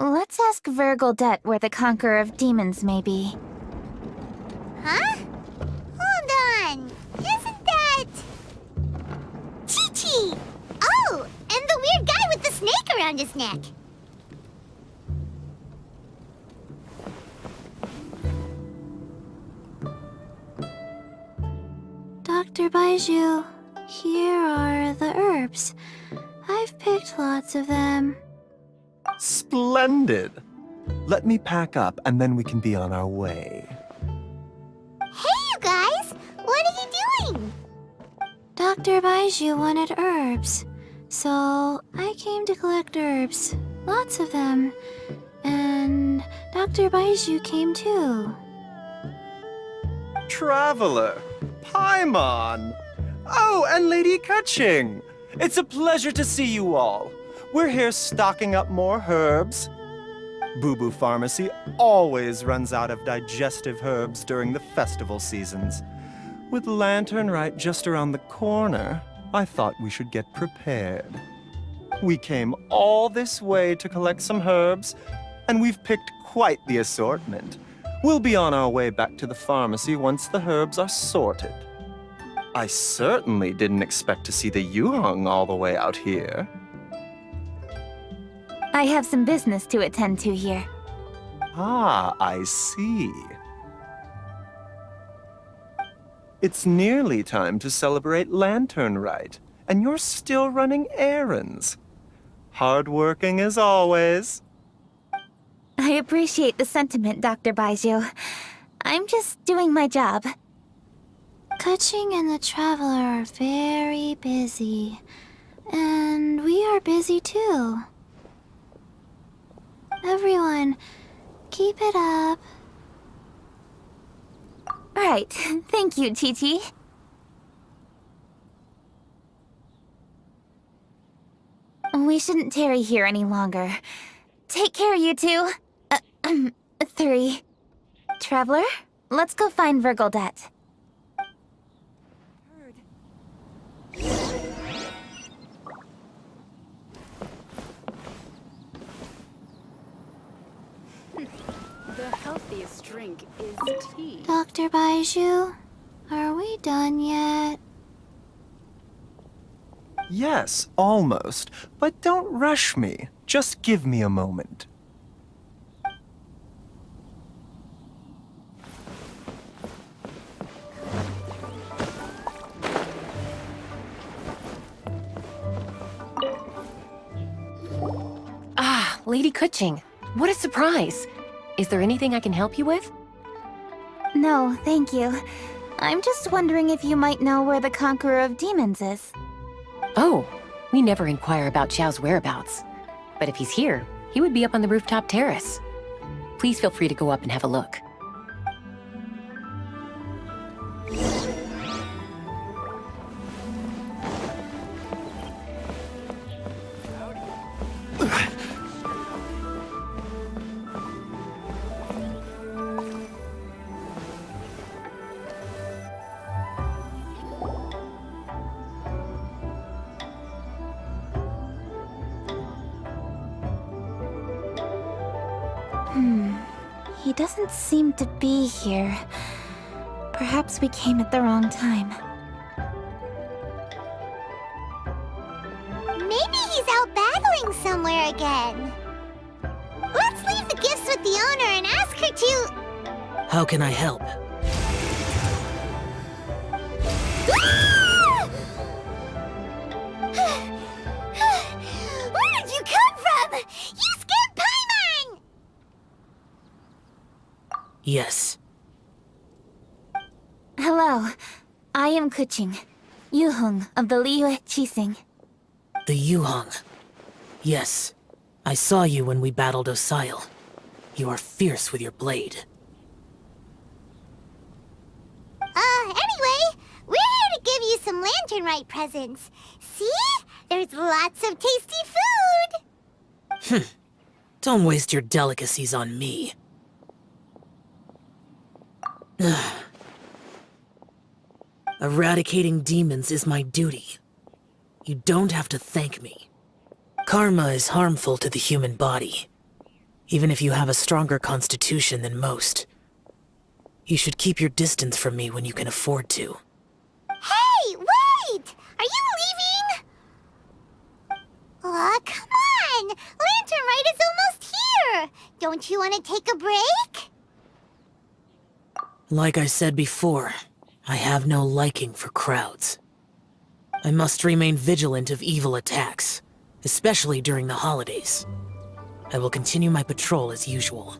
Let's ask Vergildet where the Conqueror of Demons may be. Huh? Hold on. Isn't that... Chi-Chi! Oh, and the weird guy with the snake around his neck. Dr. Baiju, here are the herbs. I've picked lots of them. Splendid! Let me pack up and then we can be on our way. Hey, you guys! What are you doing? Dr. Baiju wanted herbs, so I came to collect herbs. Lots of them. And Dr. Baiju came too. Traveler! Paimon! Oh, and Lady Kutching! It's a pleasure to see you all. We're here stocking up more herbs. Boo Boo Pharmacy always runs out of digestive herbs during the festival seasons. With Lantern Rite just around the corner, I thought we should get prepared. We came all this way to collect some herbs, and we've picked quite the assortment. We'll be on our way back to the pharmacy once the herbs are sorted. I certainly didn't expect to see the Yuheng all the way out here. I have some business to attend to here. Ah, I see. It's nearly time to celebrate Lantern Rite, and you're still running errands. Hardworking as always. I appreciate the sentiment, Dr. Baiju. I'm just doing my job. Kutching and the Traveler are very busy. And we are busy too. Everyone, keep it up. Right. Thank you, Chi-Chi. We shouldn't tarry here any longer. Take care, you two. 3. Traveler, let's go find Vergildet. The healthiest drink is tea. Dr. Baiju, are we done yet? Yes, almost. But don't rush me. Just give me a moment. Ah, Lady Kutching. What a surprise. Is there anything I can help you with? No, thank you. I'm just wondering if you might know where the Conqueror of Demons is. Oh, we never inquire about Xiao's whereabouts. But if he's here, he would be up on the rooftop terrace. Please feel free to go up and have a look. He doesn't seem to be here. Perhaps we came at the wrong time. Maybe he's out battling somewhere again. Let's leave the gifts with the owner and ask her to... How can I help? Where did you come from? You scared Paimon! Yes. Hello, I am Kuching, Yuhong of the Liyue Qixing. The Yuhong. Yes. I saw you when we battled Osile. You are fierce with your blade. Anyway, we're here to give you some Lantern Rite presents. See? There's lots of tasty food! Don't waste your delicacies on me. Eradicating demons is my duty. You don't have to thank me. Karma is harmful to the human body, even if you have a stronger constitution than most. You should keep your distance from me when you can afford to. Hey, wait! Are you leaving? Aw, come on! Lantern Rite is almost here! Don't you want to take a break? Like I said before, I have no liking for crowds. I must remain vigilant of evil attacks, especially during the holidays. I will continue my patrol as usual.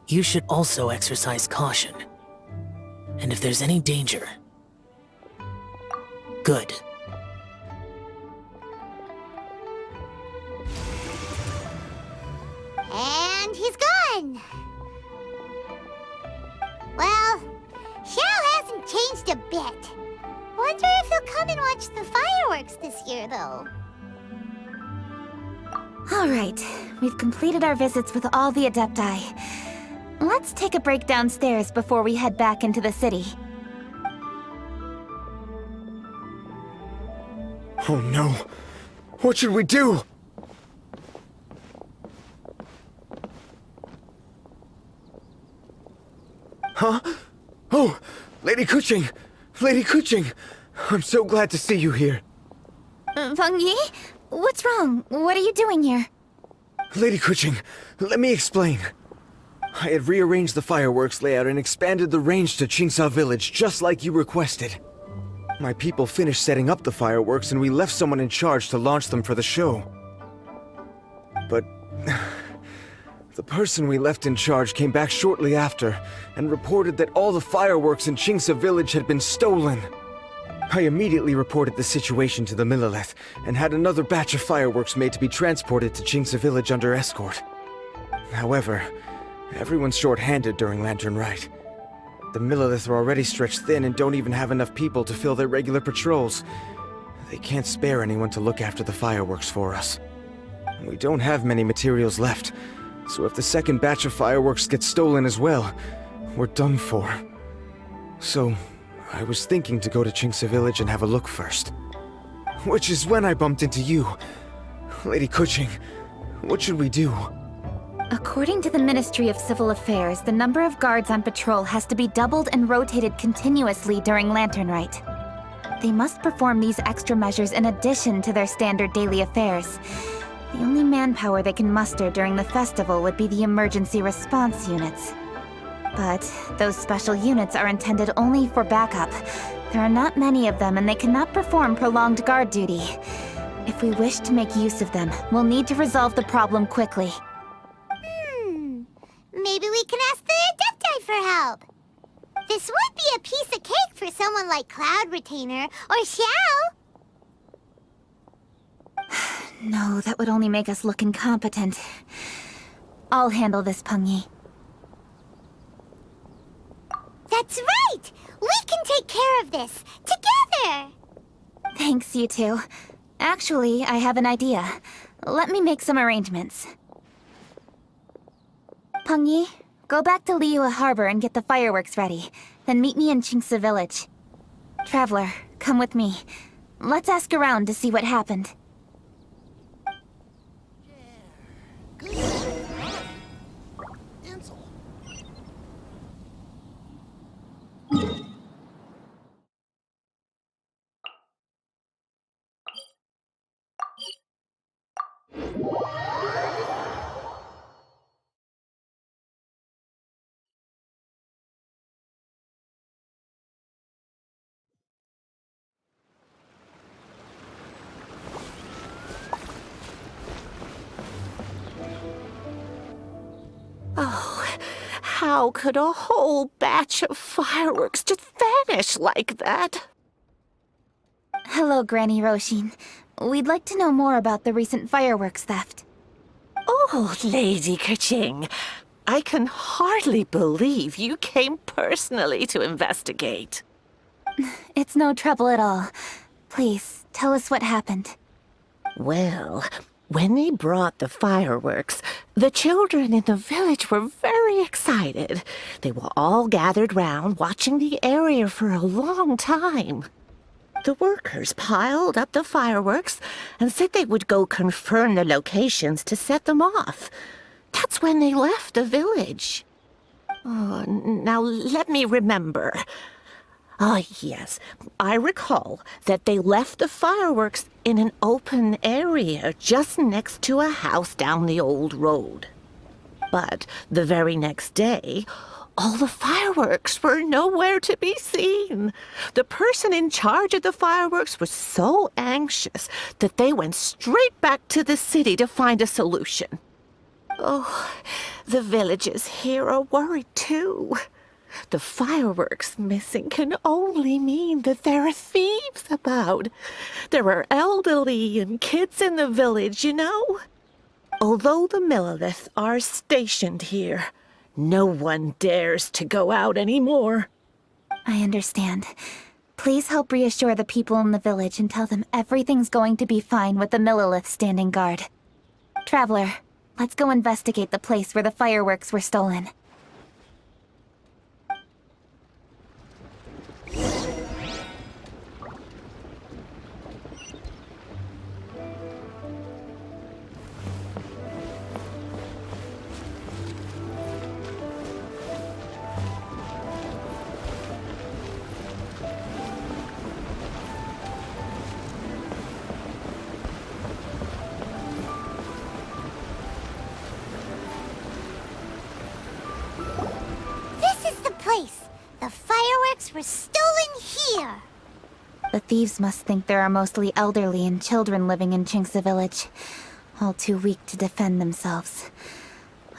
You should also exercise caution. And if there's any danger... Good. And he's gone! Well, Xiao hasn't changed a bit. Wonder if he'll come and watch the fireworks this year, though. Alright, we've completed our visits with all the Adepti. Let's take a break downstairs before we head back into the city. Oh no! What should we do? Huh? Oh! Lady Kuching! Lady Kuching! I'm so glad to see you here. Feng Yi? What's wrong? What are you doing here? Lady Kuching, let me explain. I had rearranged the fireworks layout and expanded the range to Qingsa Village, just like you requested. My people finished setting up the fireworks and we left someone in charge to launch them for the show. But... the person we left in charge came back shortly after and reported that all the fireworks in Qingsa Village had been stolen. I immediately reported the situation to the Millelith and had another batch of fireworks made to be transported to Qingsa Village under escort. However, everyone's short-handed during Lantern Rite. The Millelith are already stretched thin and don't even have enough people to fill their regular patrols. They can't spare anyone to look after the fireworks for us. We don't have many materials left, so if the second batch of fireworks gets stolen as well, we're done for. So, I was thinking to go to Qingsa Village and have a look first. Which is when I bumped into you. Lady Kuching, what should we do? According to the Ministry of Civil Affairs, the number of guards on patrol has to be doubled and rotated continuously during Lantern Rite. They must perform these extra measures in addition to their standard daily affairs. The only manpower they can muster during the festival would be the emergency response units. But those special units are intended only for backup. There are not many of them and they cannot perform prolonged guard duty. If we wish to make use of them, we'll need to resolve the problem quickly. Maybe we can ask the Adepti for help. This would be a piece of cake for someone like Cloud Retainer or Xiao. No, that would only make us look incompetent. I'll handle this, Pengyi. That's right! We can take care of this, together! Thanks, you two. Actually, I have an idea. Let me make some arrangements. Pengyi, go back to Liyue Harbor and get the fireworks ready. Then meet me in Qingce Village. Traveler, come with me. Let's ask around to see what happened. Oh, how could a whole batch of fireworks just vanish like that? Hello, Granny Roshin. We'd like to know more about the recent fireworks theft. Oh, Lady Keqing, I can hardly believe you came personally to investigate. It's no trouble at all. Please, tell us what happened. Well, when they brought the fireworks, the children in the village were very excited. They were all gathered round, watching the area for a long time. The workers piled up the fireworks and said they would go confirm the locations to set them off. That's when they left the village. Oh, now let me remember. Ah, yes, I recall that they left the fireworks in an open area just next to a house down the old road. But the very next day, all the fireworks were nowhere to be seen. The person in charge of the fireworks was so anxious that they went straight back to the city to find a solution. Oh, the villagers here are worried too. The fireworks missing can only mean that there are thieves about. There are elderly and kids in the village, you know. Although the Millelith are stationed here, no one dares to go out anymore. I understand. Please help reassure the people in the village and tell them everything's going to be fine with the Millelith standing guard. Traveler, let's go investigate the place where the fireworks were stolen. The fireworks were stolen here! The thieves must think there are mostly elderly and children living in Qingce Village, all too weak to defend themselves.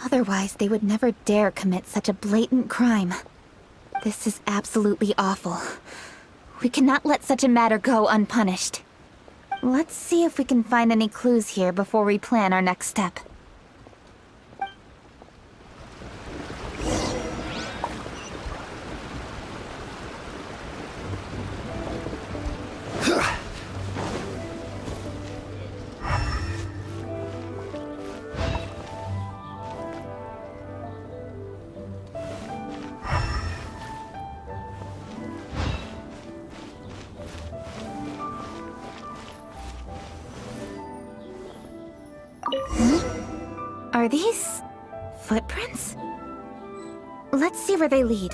Otherwise, they would never dare commit such a blatant crime. This is absolutely awful. We cannot let such a matter go unpunished. Let's see if we can find any clues here before we plan our next step. Are these footprints? Let's see where they lead.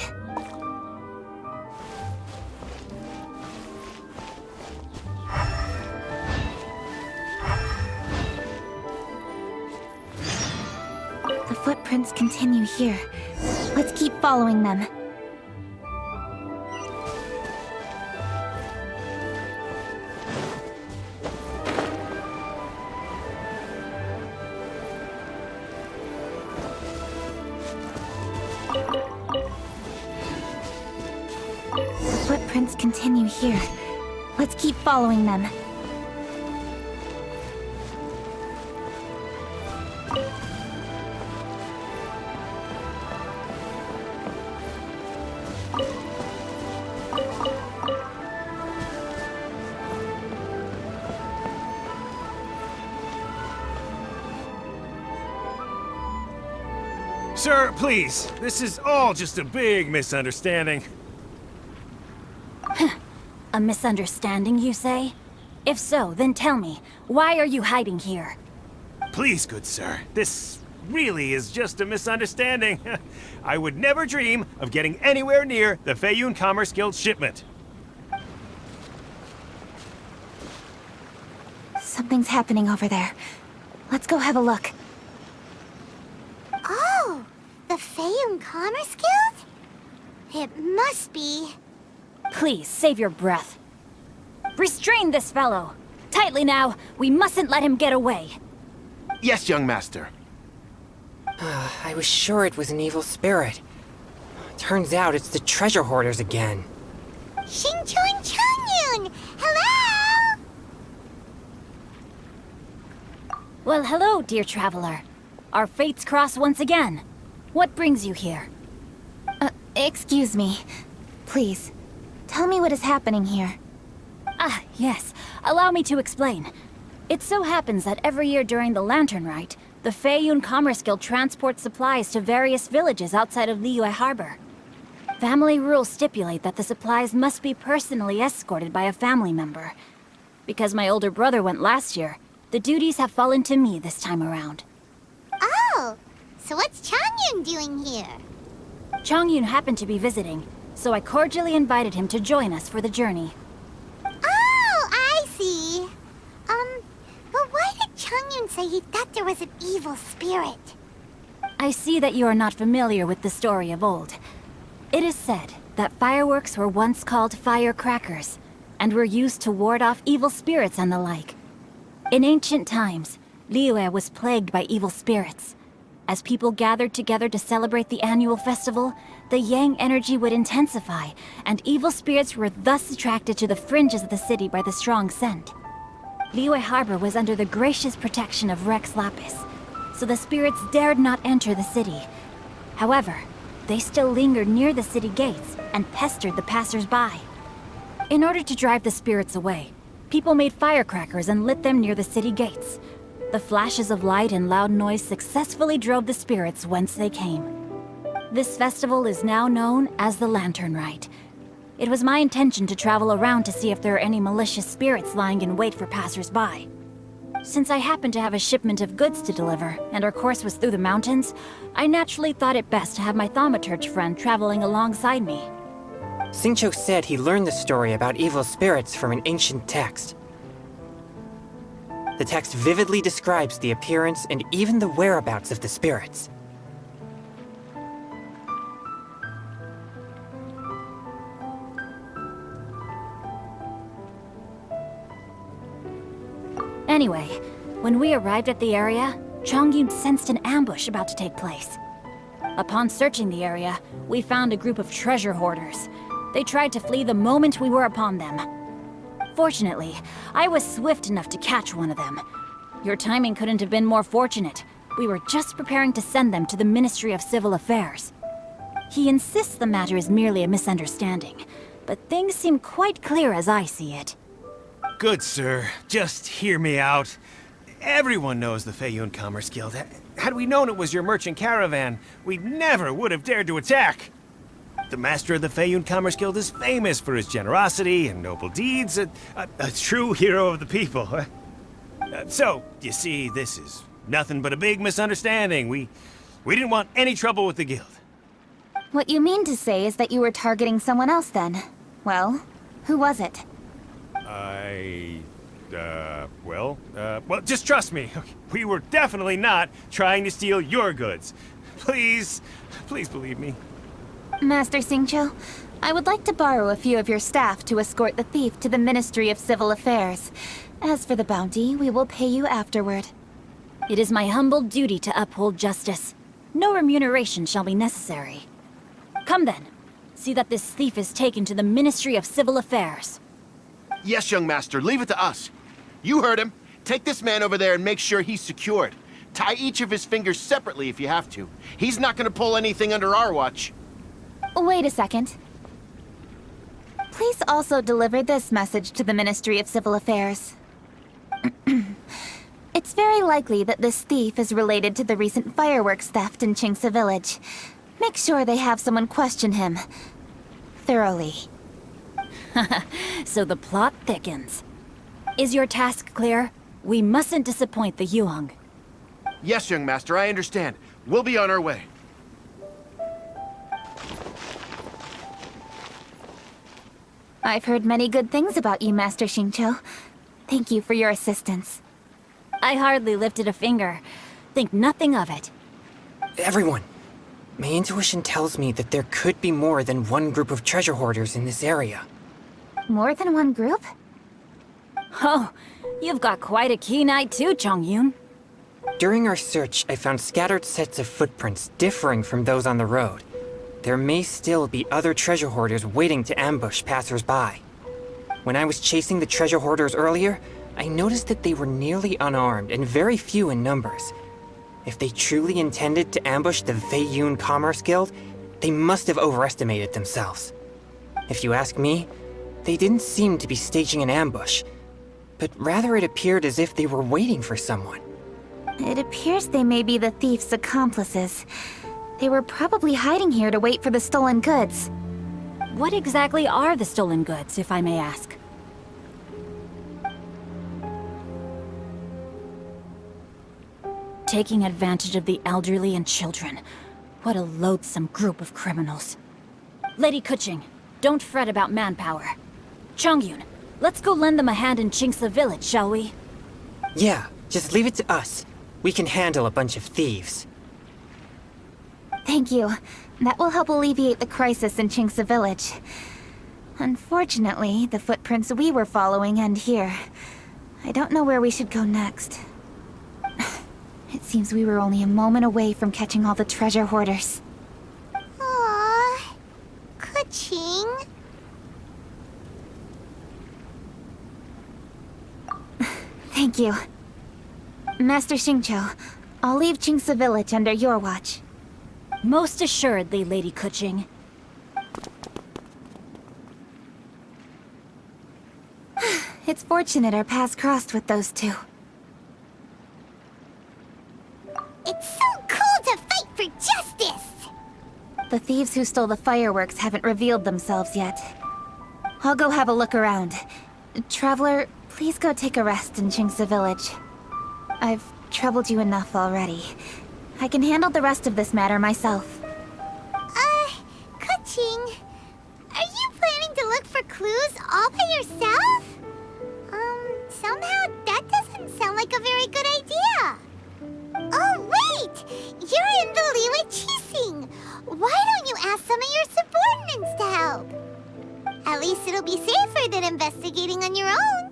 The footprints continue here. Let's keep following them. Footprints continue here. Let's keep following them. Sir, please. This is all just a big misunderstanding. A misunderstanding, you say? If so, then tell me, why are you hiding here? Please, good sir. This really is just a misunderstanding. I would never dream of getting anywhere near the Feiyun Commerce Guild shipment. Something's happening over there. Let's go have a look. Oh, the Feiyun Commerce Guild? It must be. Please, save your breath. Restrain this fellow! Tightly now, we mustn't let him get away. Yes, young master. I was sure it was an evil spirit. Turns out it's the treasure hoarders again. Xingchun Changyun! Hello! Well, hello, dear traveler. Our fates cross once again. What brings you here? Excuse me. Please, tell me what is happening here. Ah, yes. Allow me to explain. It so happens that every year during the Lantern Rite, the Feiyun Commerce Guild transports supplies to various villages outside of Liyue Harbor. Family rules stipulate that the supplies must be personally escorted by a family member. Because my older brother went last year, the duties have fallen to me this time around. Oh, so what's Changyun doing here? Changyun happened to be visiting, so I cordially invited him to join us for the journey. Oh, I see. But why did Changyun say he thought there was an evil spirit? I see that you are not familiar with the story of old. It is said that fireworks were once called firecrackers, and were used to ward off evil spirits and the like. In ancient times, Liyue was plagued by evil spirits. As people gathered together to celebrate the annual festival, the yang energy would intensify, and evil spirits were thus attracted to the fringes of the city by the strong scent. Liyue Harbor was under the gracious protection of Rex Lapis, so the spirits dared not enter the city. However, they still lingered near the city gates and pestered the passers-by. In order to drive the spirits away, people made firecrackers and lit them near the city gates. The flashes of light and loud noise successfully drove the spirits whence they came. This festival is now known as the Lantern Rite. It was my intention to travel around to see if there are any malicious spirits lying in wait for passers-by. Since I happened to have a shipment of goods to deliver, and our course was through the mountains, I naturally thought it best to have my thaumaturge friend traveling alongside me. Xingqiu said he learned the story about evil spirits from an ancient text. The text vividly describes the appearance and even the whereabouts of the spirits. Anyway, when we arrived at the area, Changyun sensed an ambush about to take place. Upon searching the area, we found a group of treasure hoarders. They tried to flee the moment we were upon them. Fortunately, I was swift enough to catch one of them. Your timing couldn't have been more fortunate. We were just preparing to send them to the Ministry of Civil Affairs. He insists the matter is merely a misunderstanding, but things seem quite clear as I see it. Good sir, just hear me out. Everyone knows the Feiyun Commerce Guild. Had we known it was your merchant caravan, we never would have dared to attack. The master of the Feiyun Commerce Guild is famous for his generosity and noble deeds, a true hero of the people. So, you see, this is nothing but a big misunderstanding. We didn't want any trouble with the guild. What you mean to say is that you were targeting someone else then? Well, who was it? Well, just trust me. We were definitely not trying to steal your goods. Please believe me. Master Xingqiu, I would like to borrow a few of your staff to escort the thief to the Ministry of Civil Affairs. As for the bounty, we will pay you afterward. It is my humble duty to uphold justice. No remuneration shall be necessary. Come then. See that this thief is taken to the Ministry of Civil Affairs. Yes, young master, leave it to us. You heard him. Take this man over there and make sure he's secured. Tie each of his fingers separately if you have to. He's not gonna pull anything under our watch. Wait a second. Please also deliver this message to the Ministry of Civil Affairs. It It's very likely that this thief is related to the recent fireworks theft in Chingsa Village. Make sure they have someone question him. Thoroughly. So the plot thickens. Is your task clear? We mustn't disappoint the Yuang. Yes, young master, I understand. We'll be on our way. I've heard many good things about you, Master Xingqiu. Thank you for your assistance. I hardly lifted a finger. Think nothing of it. Everyone, my intuition tells me that there could be more than one group of treasure hoarders in this area. More than one group? Oh, you've got quite a keen eye too, Chongyun. During our search, I found scattered sets of footprints differing from those on the road. There may still be other treasure hoarders waiting to ambush passers-by. When I was chasing the treasure hoarders earlier, I noticed that they were nearly unarmed and very few in numbers. If they truly intended to ambush the Feiyun Commerce Guild, they must have overestimated themselves. If you ask me, they didn't seem to be staging an ambush, but rather it appeared as if they were waiting for someone. It appears they may be the thief's accomplices. They were probably hiding here to wait for the stolen goods. What exactly are the stolen goods, if I may ask? Taking advantage of the elderly and children. What a loathsome group of criminals. Lady Kuching, don't fret about manpower. Chongyun, let's go lend them a hand in Chingsa Village, shall we? Yeah, just leave it to us. We can handle a bunch of thieves. Thank you. That will help alleviate the crisis in Chingsa Village. Unfortunately, the footprints we were following end here. I don't know where we should go next. It seems we were only a moment away from catching all the treasure hoarders. Aww. Kuching. Thank you. Master Xingqiu, I'll leave Chingsa Village under your watch. Most assuredly, Lady Kuching. It's fortunate our paths crossed with those two. It's so cool to fight for justice! The thieves who stole the fireworks haven't revealed themselves yet. I'll go have a look around. Traveler, please go take a rest in Chingsa Village. I've troubled you enough already. I can handle the rest of this matter myself. Kuching, are you planning to look for clues all by yourself? Somehow that doesn't sound like a very good idea. Oh, wait! You're in the Liwa Qixing! Why don't you ask some of your subordinates to help? At least it'll be safer than investigating on your own.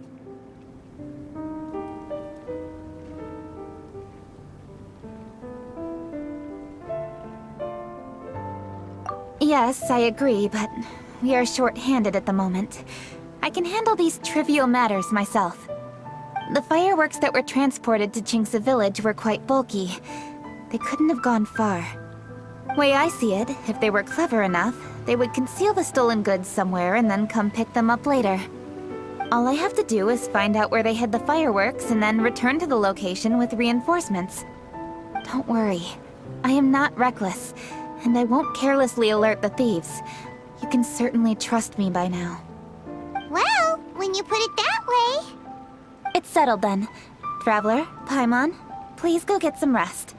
Yes, I agree, but we are short-handed at the moment. I can handle these trivial matters myself. The fireworks that were transported to Chingsa Village were quite bulky. They couldn't have gone far. Way I see it, if they were clever enough, they would conceal the stolen goods somewhere and then come pick them up later. All I have to do is find out where they hid the fireworks and then return to the location with reinforcements. Don't worry. I am not reckless, and I won't carelessly alert the thieves. You can certainly trust me by now. Well, when you put it that way... It's settled then. Traveler, Paimon, please go get some rest.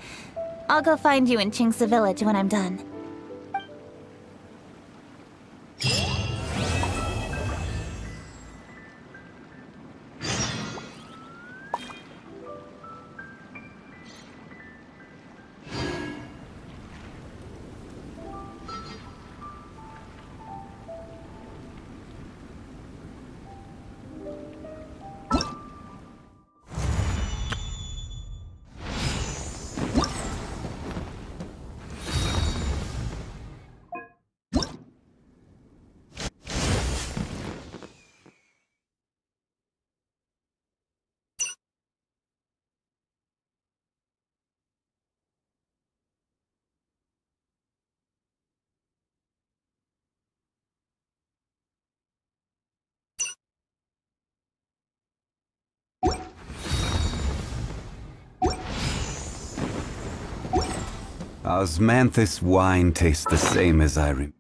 I'll go find you in Chingsa Village when I'm done. Osmanthus wine tastes the same as I remember.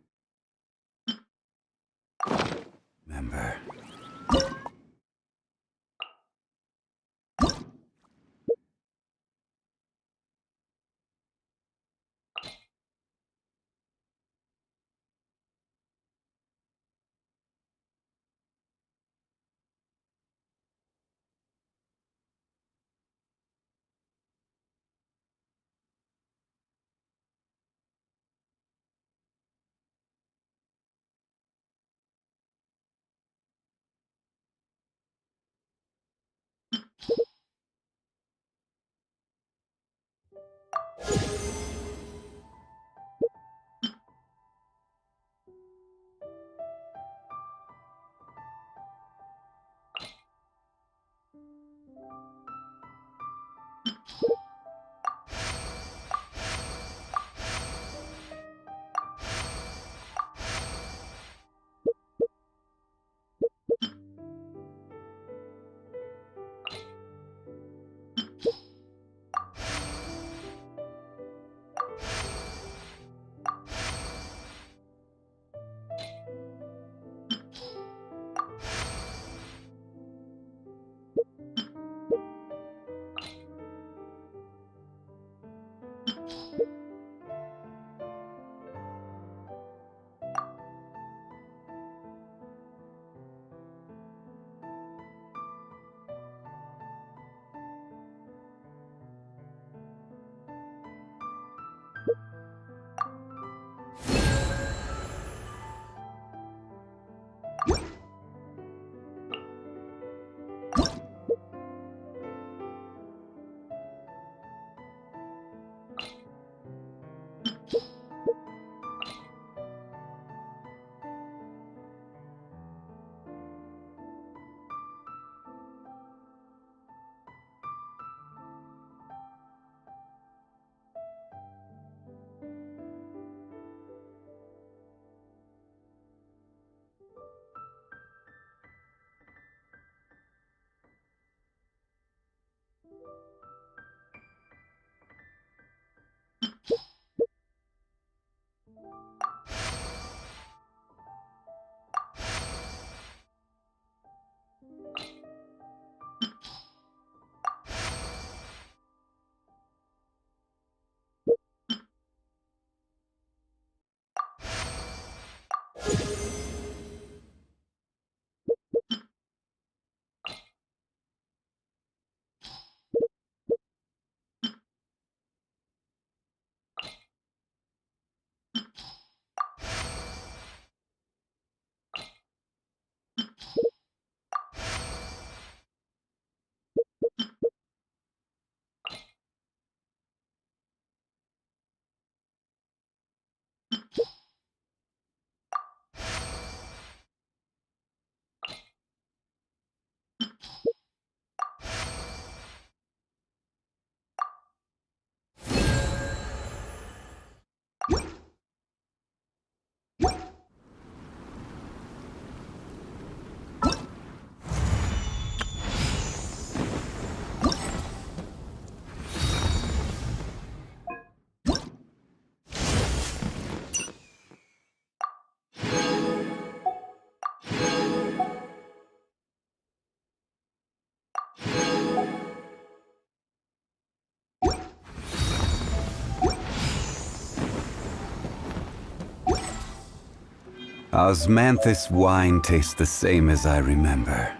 Osmanthus wine tastes the same as I remember.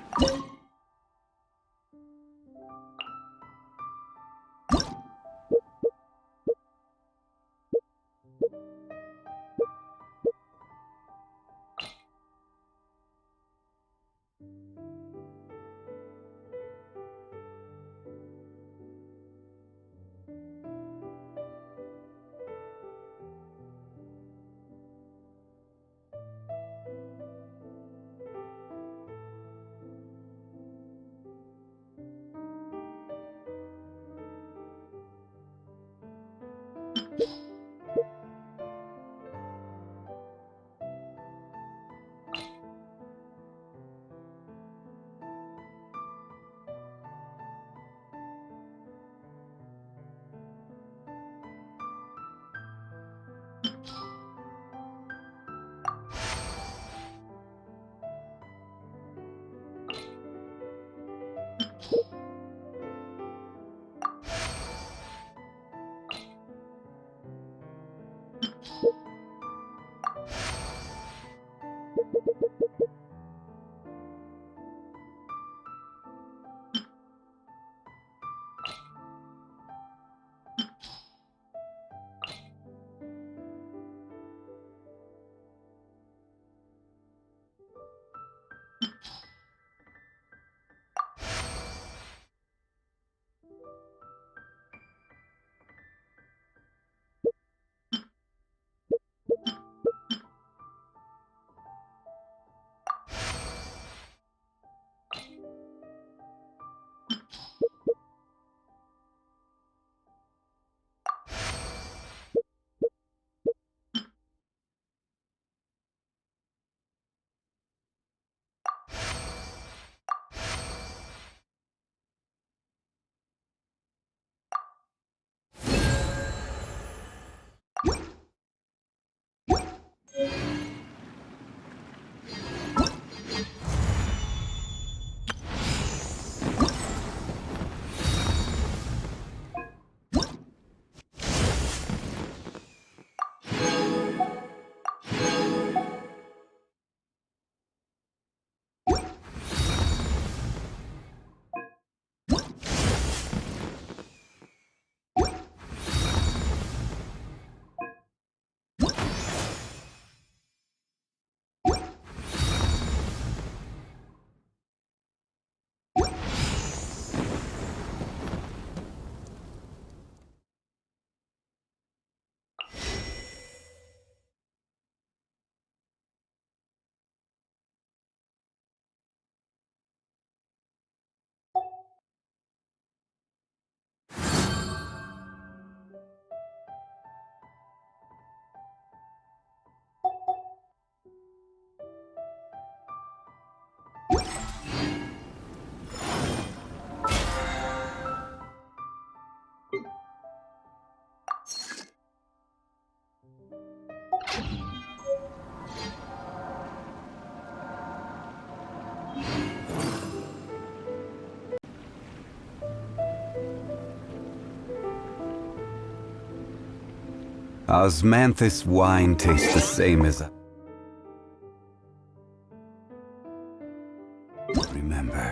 Osmanthus wine tastes the same as I remember.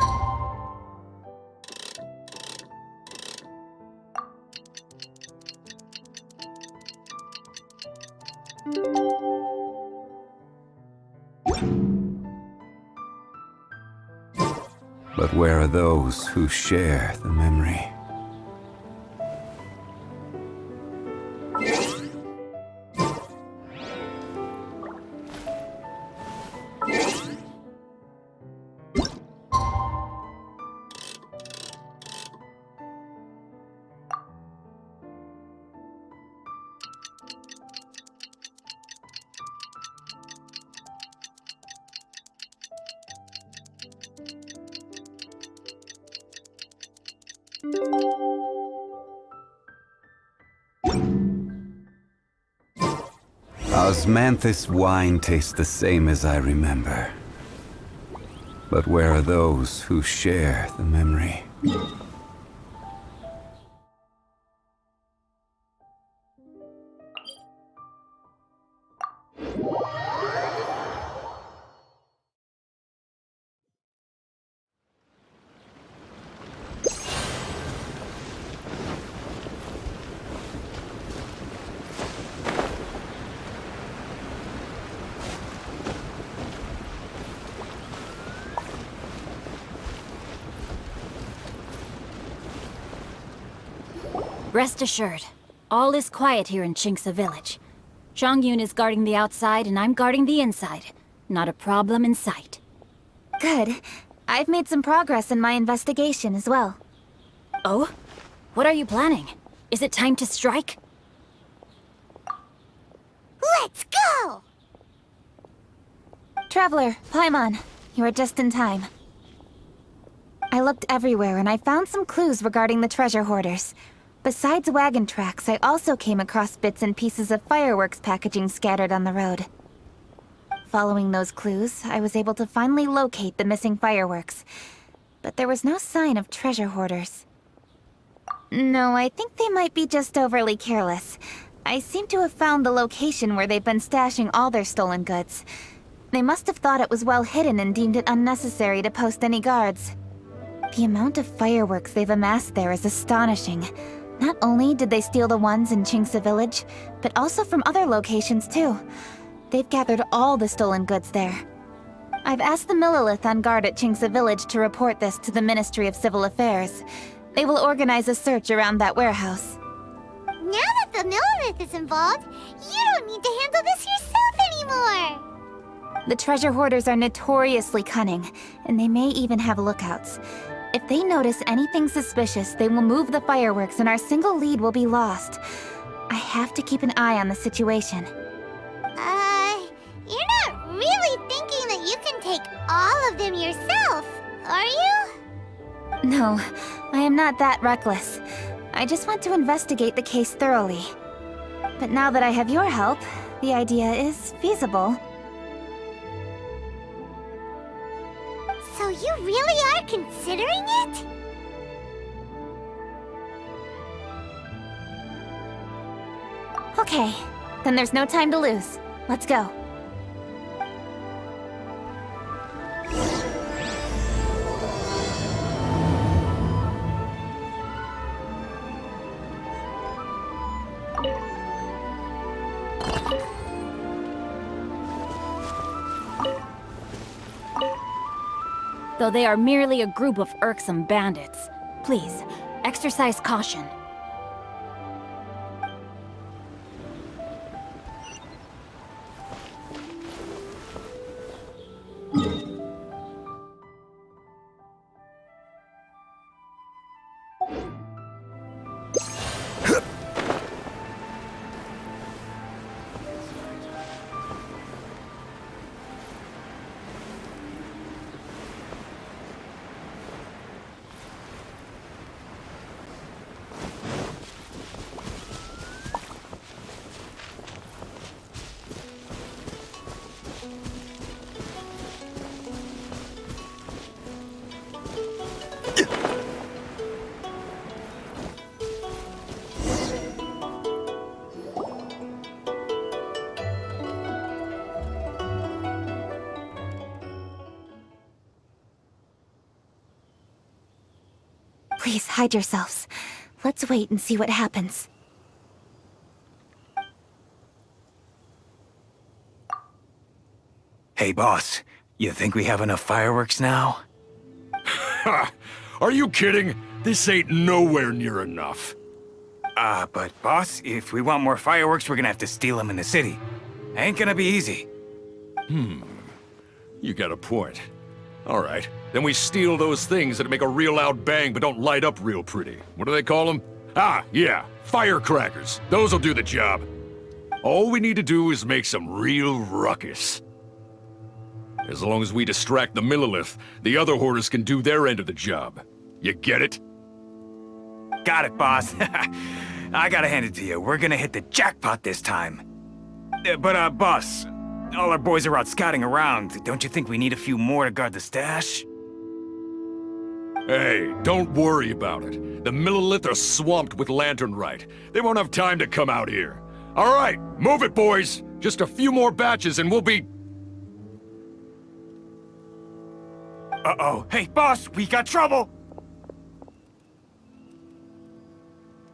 But where are those who share the memory? Osmanthus wine tastes the same as I remember. But where are those who share the memory? Rest assured, all is quiet here in Chinxa village. Chongyun is guarding the outside and I'm guarding the inside. Not a problem in sight. Good. I've made some progress in my investigation as well. Oh? What are you planning? Is it time to strike? Let's go! Traveler, Paimon, you are just in time. I looked everywhere and I found some clues regarding the treasure hoarders. Besides wagon tracks, I also came across bits and pieces of fireworks packaging scattered on the road. Following those clues, I was able to finally locate the missing fireworks. But there was no sign of treasure hoarders. No, I think they might be just overly careless. I seem to have found the location where they've been stashing all their stolen goods. They must have thought it was well hidden and deemed it unnecessary to post any guards. The amount of fireworks they've amassed there is astonishing. Not only did they steal the ones in Chingsa village, but also from other locations too. They've gathered all the stolen goods there. I've asked the Millilith on guard at Chingsa village to report this to the Ministry of Civil Affairs. They will organize a search around that warehouse. Now that the Millilith is involved, you don't need to handle this yourself anymore! The treasure hoarders are notoriously cunning, and they may even have lookouts. If they notice anything suspicious, they will move the fireworks and our single lead will be lost. I have to keep an eye on the situation. You're not really thinking that you can take all of them yourself, are you? No, I am not that reckless. I just want to investigate the case thoroughly. But now that I have your help, the idea is feasible. So you really are considering it? Okay, then there's no time to lose. Let's go. Though they are merely a group of irksome bandits, please, exercise caution. Please, hide yourselves. Let's wait and see what happens. Hey, boss. You think we have enough fireworks now? Ha! Are you kidding? This ain't nowhere near enough. But boss, if we want more fireworks, we're gonna have to steal them in the city. Ain't gonna be easy. You got a point. All right, then we steal those things that make a real loud bang but don't light up real pretty. What do they call them? Ah, yeah, firecrackers. Those'll do the job. All we need to do is make some real ruckus. As long as we distract the Millilith, the other hoarders can do their end of the job. You get it? Got it, boss. I gotta hand it to you. We're gonna hit the jackpot this time. But, boss, all our boys are out scouting around. Don't you think we need a few more to guard the stash? Hey, don't worry about it. The Millilith are swamped with lanternite. They won't have time to come out here. All right, move it, boys. Just a few more batches and we'll be... Uh-oh. Hey, boss, we got trouble!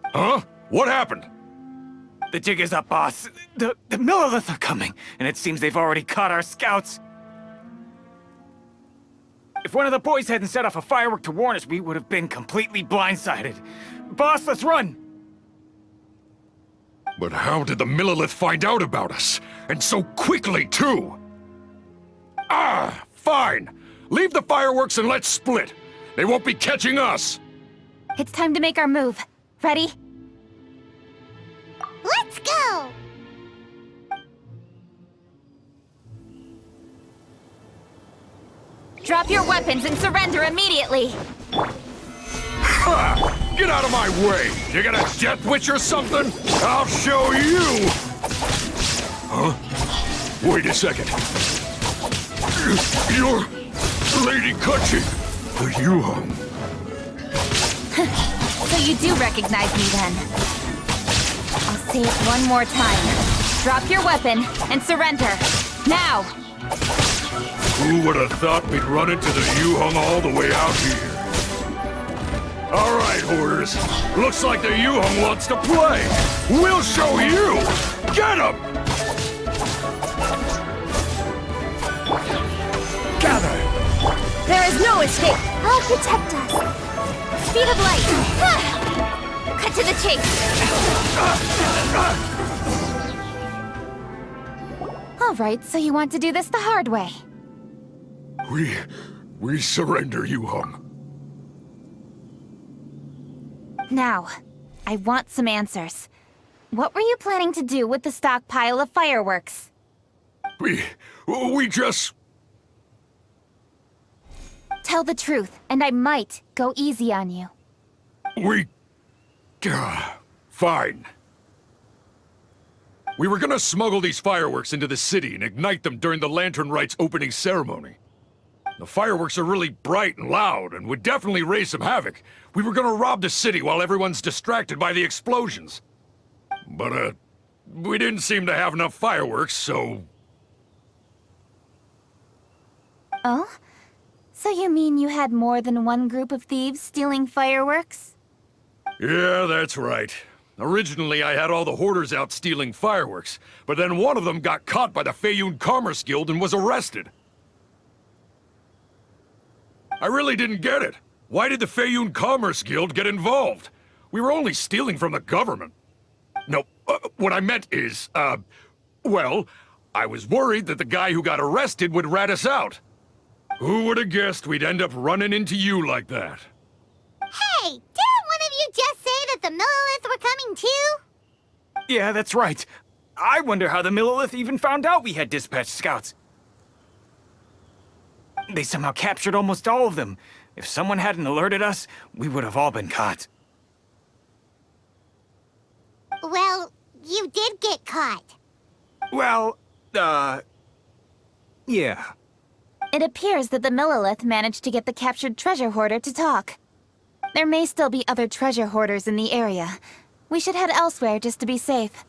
Huh? What happened? The jig is up, boss. The Millilith are coming, and it seems they've already caught our scouts. If one of the boys hadn't set off a firework to warn us, we would have been completely blindsided. Boss, let's run! But how did the Millilith find out about us? And so quickly, too? Ah, fine. Leave the fireworks and let's split. They won't be catching us. It's time to make our move. Ready? Let's go! Drop your weapons and surrender immediately! Ha! Get out of my way! You got a death witch or something? I'll show you! Huh? Wait a second. You're... Lady Kutching! Are you, So you do recognize me then? I'll say it one more time. Drop your weapon and surrender. Now! Who would have thought we'd run into the Yuhong all the way out here? All right, hoarders. Looks like the Yuhong wants to play. We'll show you! Get him! Gather! There is no escape! I'll protect us! Speed of light! Cut to the chase! Alright, so you want to do this the hard way. We surrender, Yuhong. Now, I want some answers. What were you planning to do with the stockpile of fireworks? We just... Tell the truth, and I might go easy on you. Fine. We were gonna smuggle these fireworks into the city and ignite them during the Lantern Rite's opening ceremony. The fireworks are really bright and loud and would definitely raise some havoc. We were gonna rob the city while everyone's distracted by the explosions. But, we didn't seem to have enough fireworks, so... Oh? So you mean you had more than one group of thieves stealing fireworks? Yeah, that's right. Originally, I had all the hoarders out stealing fireworks, but then one of them got caught by the Feiyun Commerce Guild and was arrested. I really didn't get it. Why did the Feiyun Commerce Guild get involved? We were only stealing from the government. No, what I meant is, well, I was worried that the guy who got arrested would rat us out. Who would have guessed we'd end up running into you like that? Hey, didn't one of you just say that the Millilith were coming too? Yeah, that's right. I wonder how the Millilith even found out we had dispatched scouts. They somehow captured almost all of them. If someone hadn't alerted us, we would have all been caught. Well, you did get caught. Well, yeah. It appears that the Millilith managed to get the captured treasure hoarder to talk. There may still be other treasure hoarders in the area. We should head elsewhere just to be safe.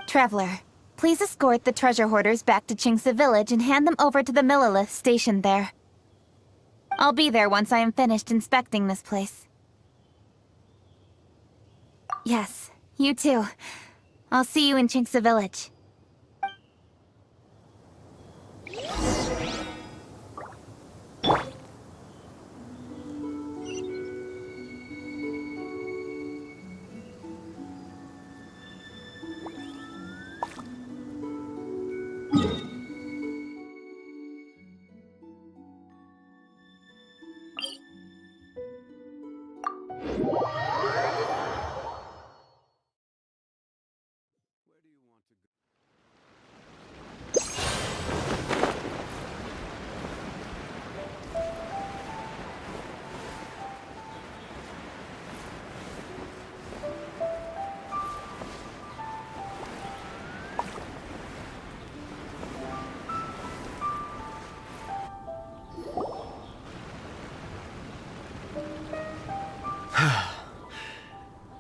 Traveler, please escort the treasure hoarders back to Chingsa Village and hand them over to the Millilith stationed there. I'll be there once I am finished inspecting this place. Yes, you too. I'll see you in Chingsa Village.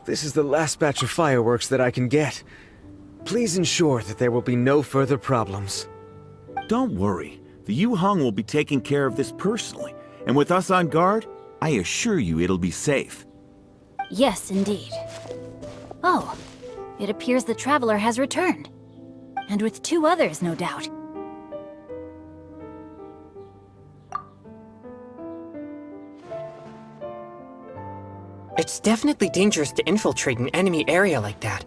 This is the last batch of fireworks that I can get. Please ensure that there will be no further problems. Don't worry. The Yuhong will be taking care of this personally. And with us on guard, I assure you it'll be safe. Yes, indeed. Oh, it appears the Traveler has returned. And with 2 others, no doubt. It's definitely dangerous to infiltrate an enemy area like that.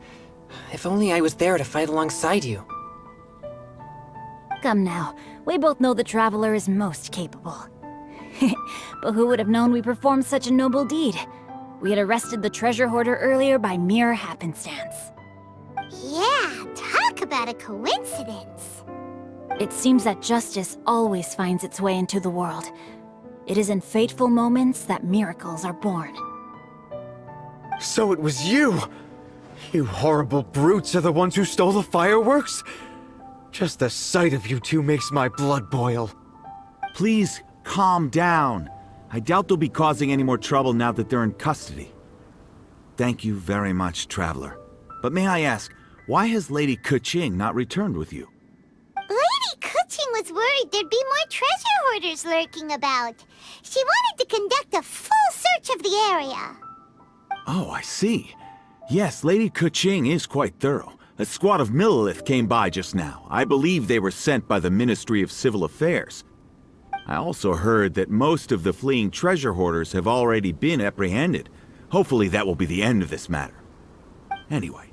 If only I was there to fight alongside you. Come now, we both know the Traveler is most capable. But who would have known we performed such a noble deed? We had arrested the treasure hoarder earlier by mere happenstance. Yeah, talk about a coincidence. It seems that justice always finds its way into the world. It is in fateful moments that miracles are born. So it was you! You horrible brutes are the ones who stole the fireworks? Just the sight of you two makes my blood boil. Please, calm down. I doubt they'll be causing any more trouble now that they're in custody. Thank you very much, Traveler. But may I ask, why has Lady Keqing not returned with you? Lady Keqing? Kuching was worried there'd be more treasure hoarders lurking about. She wanted to conduct a full search of the area. Oh, I see. Yes, Lady Kuching is quite thorough. A squad of Millilith came by just now. I believe they were sent by the Ministry of Civil Affairs. I also heard that most of the fleeing treasure hoarders have already been apprehended. Hopefully that will be the end of this matter. Anyway,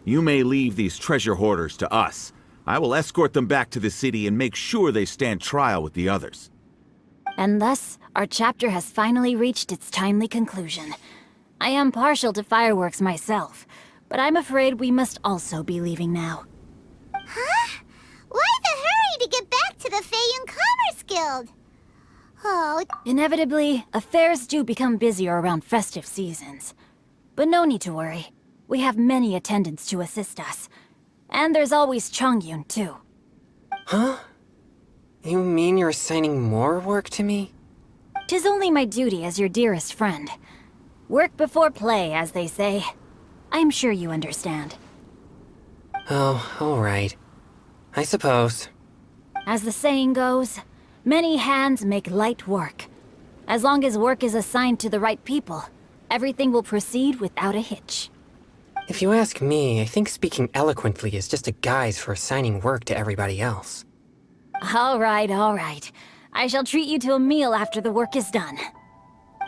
you may leave these treasure hoarders to us. I will escort them back to the city and make sure they stand trial with the others. And thus, our chapter has finally reached its timely conclusion. I am partial to fireworks myself, but I'm afraid we must also be leaving now. Huh? Why the hurry to get back to the Feiyun Commerce Guild? Oh... Inevitably, affairs do become busier around festive seasons. But no need to worry. We have many attendants to assist us. And there's always Chongyun, too. Huh? You mean you're assigning more work to me? 'Tis only my duty as your dearest friend. Work before play, as they say. I'm sure you understand. Oh, alright. I suppose. As the saying goes, many hands make light work. As long as work is assigned to the right people, everything will proceed without a hitch. If you ask me, I think speaking eloquently is just a guise for assigning work to everybody else. All right, all right. I shall treat you to a meal after the work is done.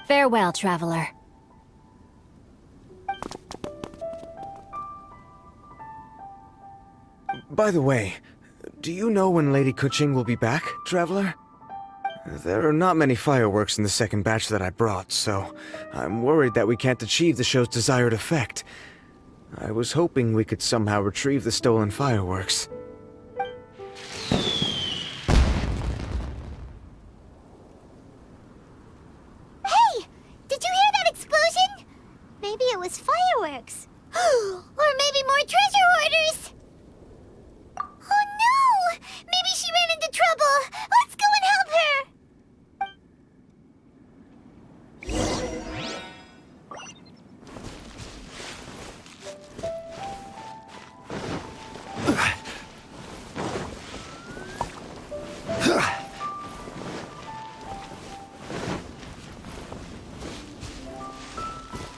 Farewell, traveler. By the way, do you know when Lady Kuching will be back, Traveler? There are not many fireworks in the second batch that I brought, so I'm worried that we can't achieve the show's desired effect. I was hoping we could somehow retrieve the stolen fireworks. Hey! Did you hear that explosion? Maybe it was fireworks. Or maybe more treasure hoarders! Oh no! Maybe she ran into trouble! Let's go and help her!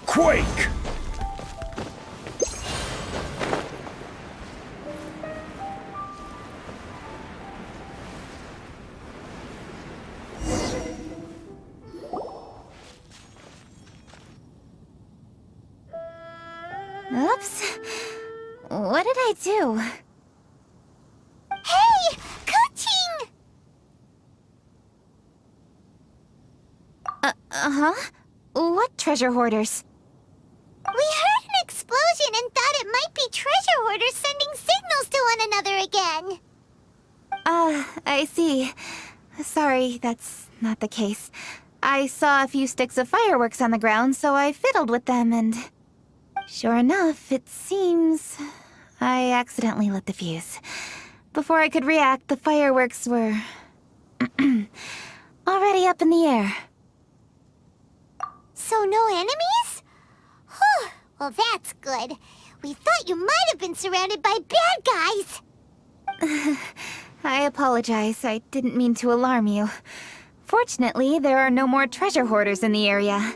Quake! Oops. What did I do? Hey! Kuching! Uh-huh? What treasure hoarders? We heard an explosion and thought it might be treasure hoarders sending signals to one another again. I see. Sorry, that's not the case. I saw a few sticks of fireworks on the ground, so I fiddled with them and... Sure enough, it seems... I accidentally lit the fuse. Before I could react, the fireworks were... already up in the air. So no enemies? Whew, well that's good. We thought you might have been surrounded by bad guys. I apologize. I didn't mean to alarm you. Fortunately, there are no more treasure hoarders in the area.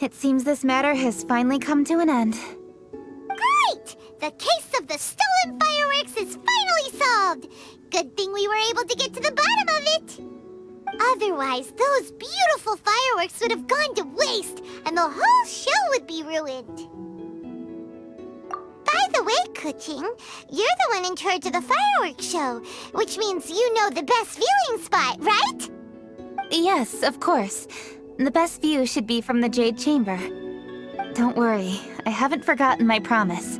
It seems this matter has finally come to an end. Great! The case of the stolen fireworks is finally solved! Good thing we were able to get to the bottom of it! Otherwise, those beautiful fireworks would have gone to waste, and the whole show would be ruined. By the way, Kuching, you're the one in charge of the fireworks show, which means you know the best viewing spot, right? Yes, of course. The best view should be from the Jade Chamber. Don't worry, I haven't forgotten my promise.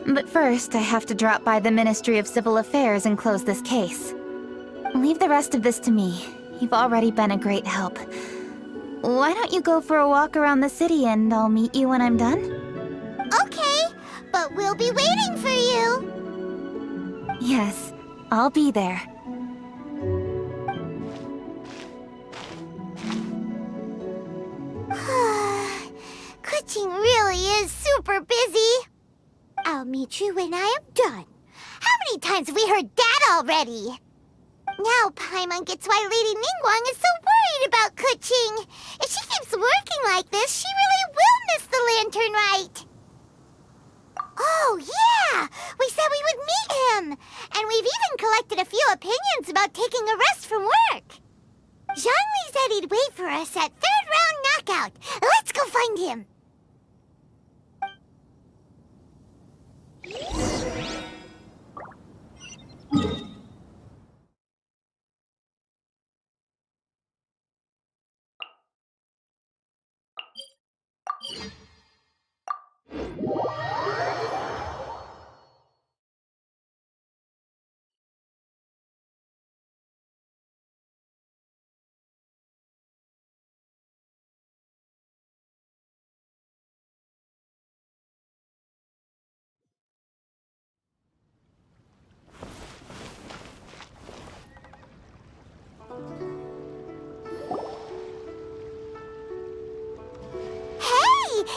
But first, I have to drop by the Ministry of Civil Affairs and close this case. Leave the rest of this to me. You've already been a great help. Why don't you go for a walk around the city and I'll meet you when I'm done? Okay, but we'll be waiting for you. Yes, I'll be there. Kuching really is super busy. I'll meet you when I am done. How many times have we heard that already? Now Paimon gets why Lady Ningguang is so worried about Kuching. If she keeps working like this, she really will miss the Lantern Rite. Oh, yeah! We said we would meet him! And we've even collected a few opinions about taking a rest from work. Zhongli said he'd wait for us at third round knockout. Let's go find him.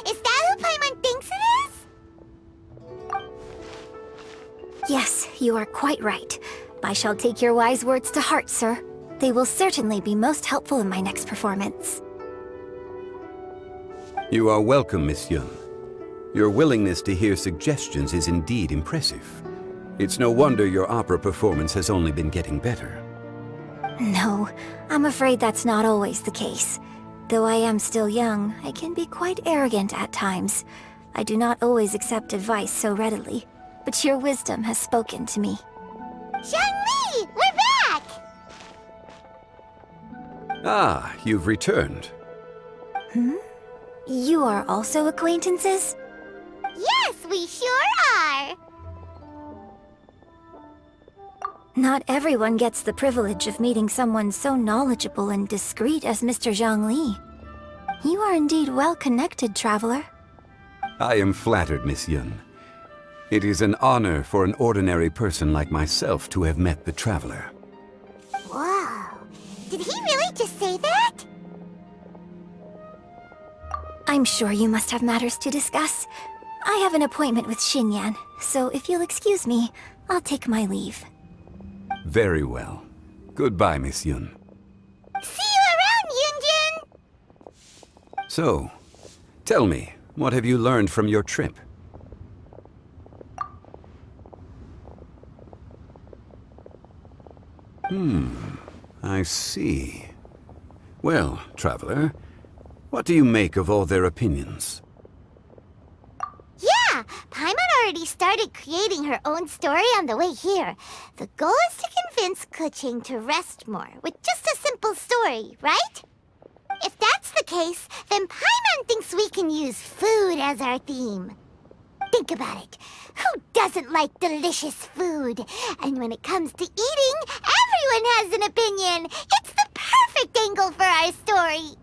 Is that who Paimon thinks it is? Yes, you are quite right. I shall take your wise words to heart, sir. They will certainly be most helpful in my next performance. You are welcome, Miss Yun. Your willingness to hear suggestions is indeed impressive. It's no wonder your opera performance has only been getting better. No, I'm afraid that's not always the case. Though I am still young, I can be quite arrogant at times. I do not always accept advice so readily, but your wisdom has spoken to me. Zhongli! We're back! Ah, you've returned. You are also acquaintances? Yes, we sure are! Not everyone gets the privilege of meeting someone so knowledgeable and discreet as Mr. Zhongli. You are indeed well-connected, traveler. I am flattered, Miss Yun. It is an honor for an ordinary person like myself to have met the traveler. Whoa. Did he really just say that? I'm sure you must have matters to discuss. I have an appointment with Xinyan, so if you'll excuse me, I'll take my leave. Very well. Goodbye, Miss Yun. See you around, Yunjin! So, tell me, what have you learned from your trip? I see. Well, traveler, what do you make of all their opinions? Yeah, Paimon already started creating her own story on the way here. The goal is to convince Kuching to rest more with just a simple story, right? If that's the case, then Paimon thinks we can use food as our theme. Think about it. Who doesn't like delicious food? And when it comes to eating, everyone has an opinion. It's the perfect angle for our story.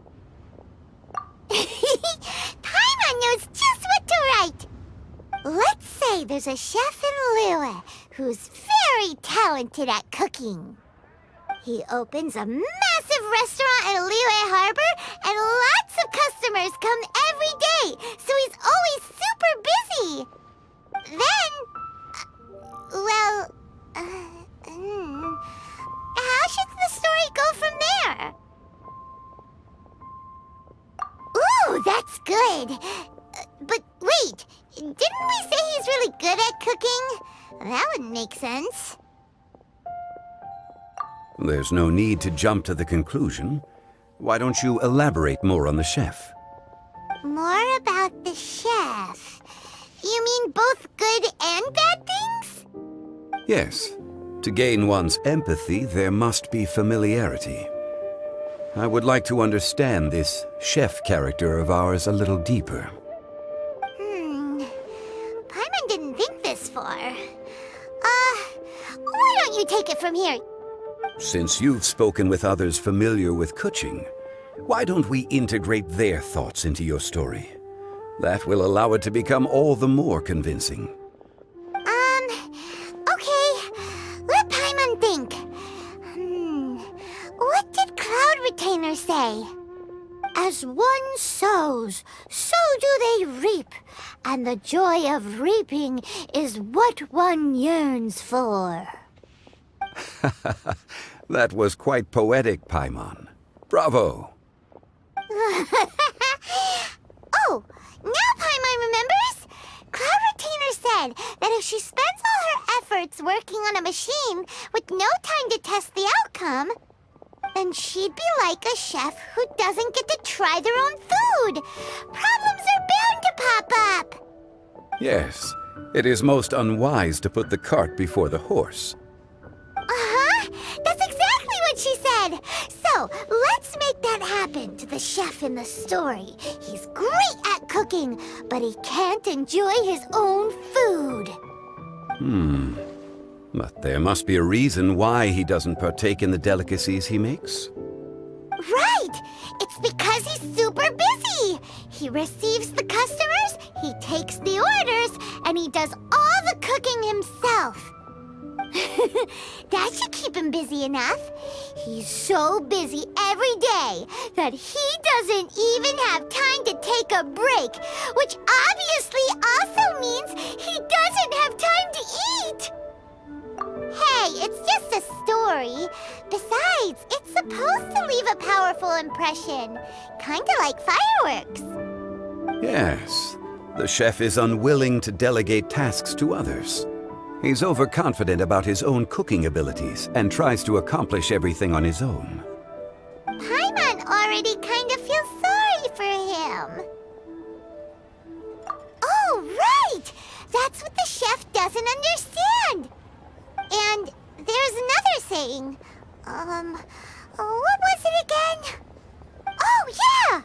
Paimon knows just what to write. Let's say there's a chef in Liyue who's very talented at cooking. He opens a massive restaurant at Liyue Harbor, and lots of customers come every day, so he's always super busy. Then, how should the story go from there? Ooh, that's good. But wait, didn't we say he's really good at cooking? That wouldn't make sense. There's no need to jump to the conclusion. Why don't you elaborate more on the chef? More about the chef. You mean both good and bad things? Yes. To gain one's empathy, there must be familiarity. I would like to understand this chef character of ours a little deeper. Paimon didn't think this far. Why don't you take it from here? Since you've spoken with others familiar with Kuching, why don't we integrate their thoughts into your story? That will allow it to become all the more convincing. Okay. Let Paimon think. What did Cloud Retainer say? As one sows, so do they reap. And the joy of reaping is what one yearns for. That was quite poetic, Paimon. Bravo! Oh, now Paimon remembers? Cloud Retainer said that if she spends all her efforts working on a machine with no time to test the outcome, then she'd be like a chef who doesn't get to try their own food. Problems are bound to pop up. Yes, it is most unwise to put the cart before the horse. Uh-huh, that's exactly what she said. So, let's make that happen to the chef in the story. He's great at cooking, but he can't enjoy his own food. But there must be a reason why he doesn't partake in the delicacies he makes. Right! It's because he's super busy! He receives the customers, he takes the orders, and he does all the cooking himself. That should keep him busy enough. He's so busy every day that he doesn't even have time to take a break, which obviously also means he doesn't have time to eat. Hey, it's just a story. Besides, it's supposed to leave a powerful impression. Kinda like fireworks. Yes, the chef is unwilling to delegate tasks to others. He's overconfident about his own cooking abilities and tries to accomplish everything on his own. Paimon already kind of feels sorry for him. Oh, right! That's what the chef doesn't understand. And there's another saying. What was it again? Oh, yeah!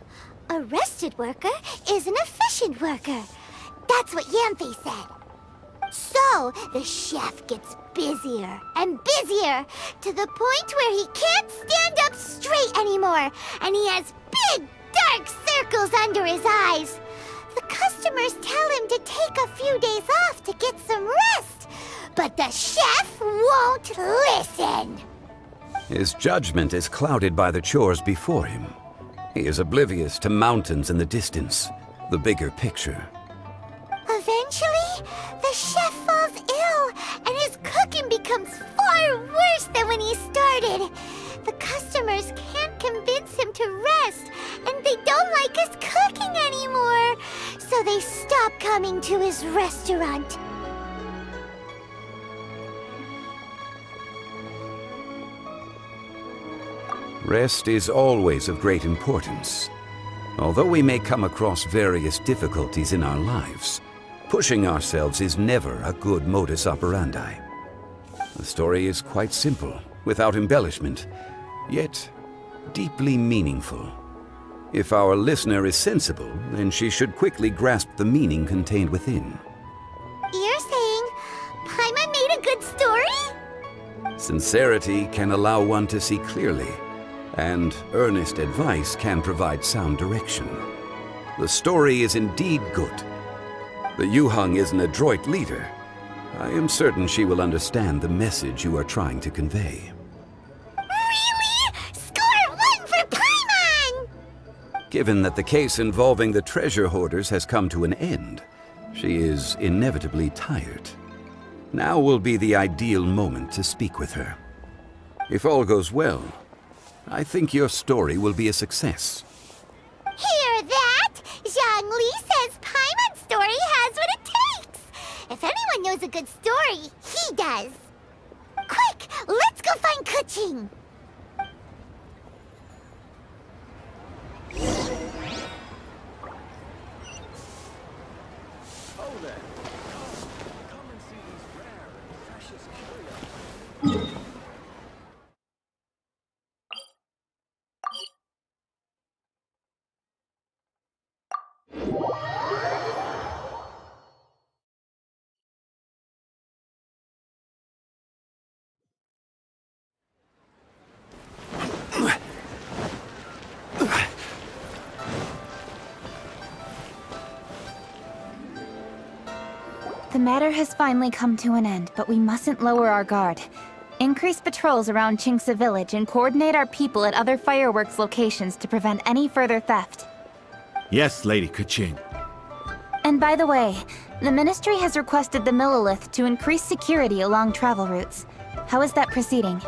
A rested worker is an efficient worker. That's what Yanthe said. So, the chef gets busier and busier to the point where he can't stand up straight anymore, and he has big, dark circles under his eyes. The customers tell him to take a few days off to get some rest, but the chef won't listen. His judgment is clouded by the chores before him. He is oblivious to mountains in the distance, the bigger picture. Eventually, the chef falls ill, and his cooking becomes far worse than when he started. The customers can't convince him to rest, and they don't like his cooking anymore, so they stop coming to his restaurant. Rest is always of great importance. Although we may come across various difficulties in our lives, pushing ourselves is never a good modus operandi. The story is quite simple, without embellishment, yet deeply meaningful. If our listener is sensible, then she should quickly grasp the meaning contained within. You're saying Paimon made a good story? Sincerity can allow one to see clearly, and earnest advice can provide sound direction. The story is indeed good. The Yuheng is an adroit leader. I am certain she will understand the message you are trying to convey. Really? Score 1 for Paimon! Given that the case involving the treasure hoarders has come to an end, she is inevitably tired. Now will be the ideal moment to speak with her. If all goes well, I think your story will be a success. Hear that? Zhang Li says Paimon's story has what it takes. If anyone knows a good story, he does. Quick, let's go find Kuching. The matter has finally come to an end, but we mustn't lower our guard. Increase patrols around Qingce Village and coordinate our people at other fireworks locations to prevent any further theft. Yes, Lady Keqing. And by the way, the Ministry has requested the Millelith to increase security along travel routes. How is that proceeding?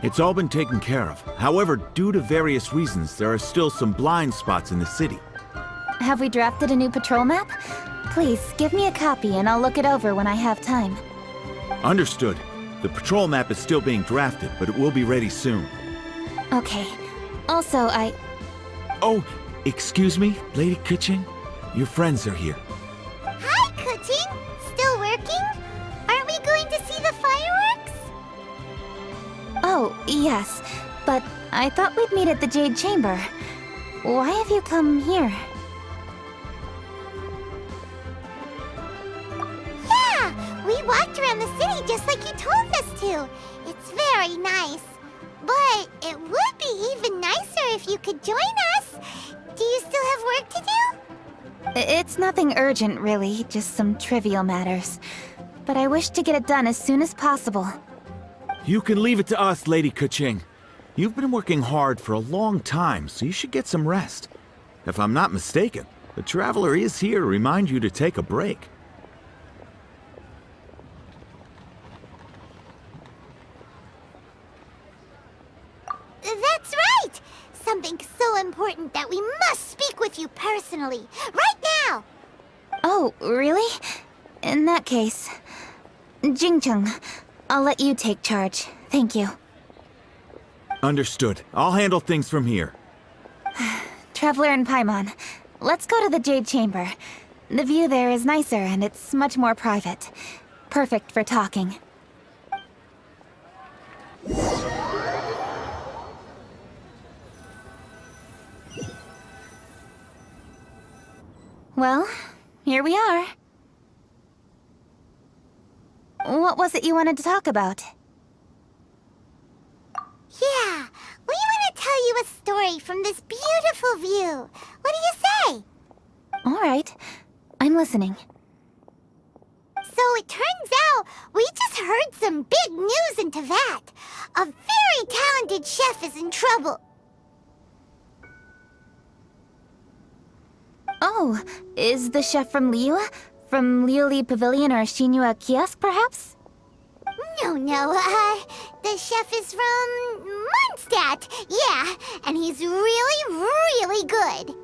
It's all been taken care of. However, due to various reasons, there are still some blind spots in the city. Have we drafted a new patrol map? Please, give me a copy and I'll look it over when I have time. Understood. The patrol map is still being drafted, but it will be ready soon. Okay. Also, Oh, excuse me, Lady Kuching? Your friends are here. Hi, Kuching! Still working? Aren't we going to see the fireworks? Oh, yes. But I thought we'd meet at the Jade Chamber. Why have you come here? Yeah! We walked around the city just like you told us to. It's very nice. But it would be even nicer if you could join us. Do you still have work to do? It's nothing urgent, really. Just some trivial matters. But I wish to get it done as soon as possible. You can leave it to us, Lady Kuching. You've been working hard for a long time, so you should get some rest. If I'm not mistaken, the Traveler is here to remind you to take a break. That's right! Something so important that we must speak with you personally. Right now! Oh, really? In that case... Jingcheng, I'll let you take charge. Thank you. Understood. I'll handle things from here. Traveler and Paimon, let's go to the Jade Chamber. The view there is nicer and it's much more private. Perfect for talking. Well, here we are. What was it you wanted to talk about? Yeah, we want to tell you a story from this beautiful view. What do you say? All right, I'm listening. So it turns out we just heard some big news in Teyvat. A very talented chef is in trouble. Oh, is the chef from Liyue? From Liuli Pavilion or Shinua Kiosk, perhaps? No, the chef is from Mondstadt. Yeah, and he's really, really good.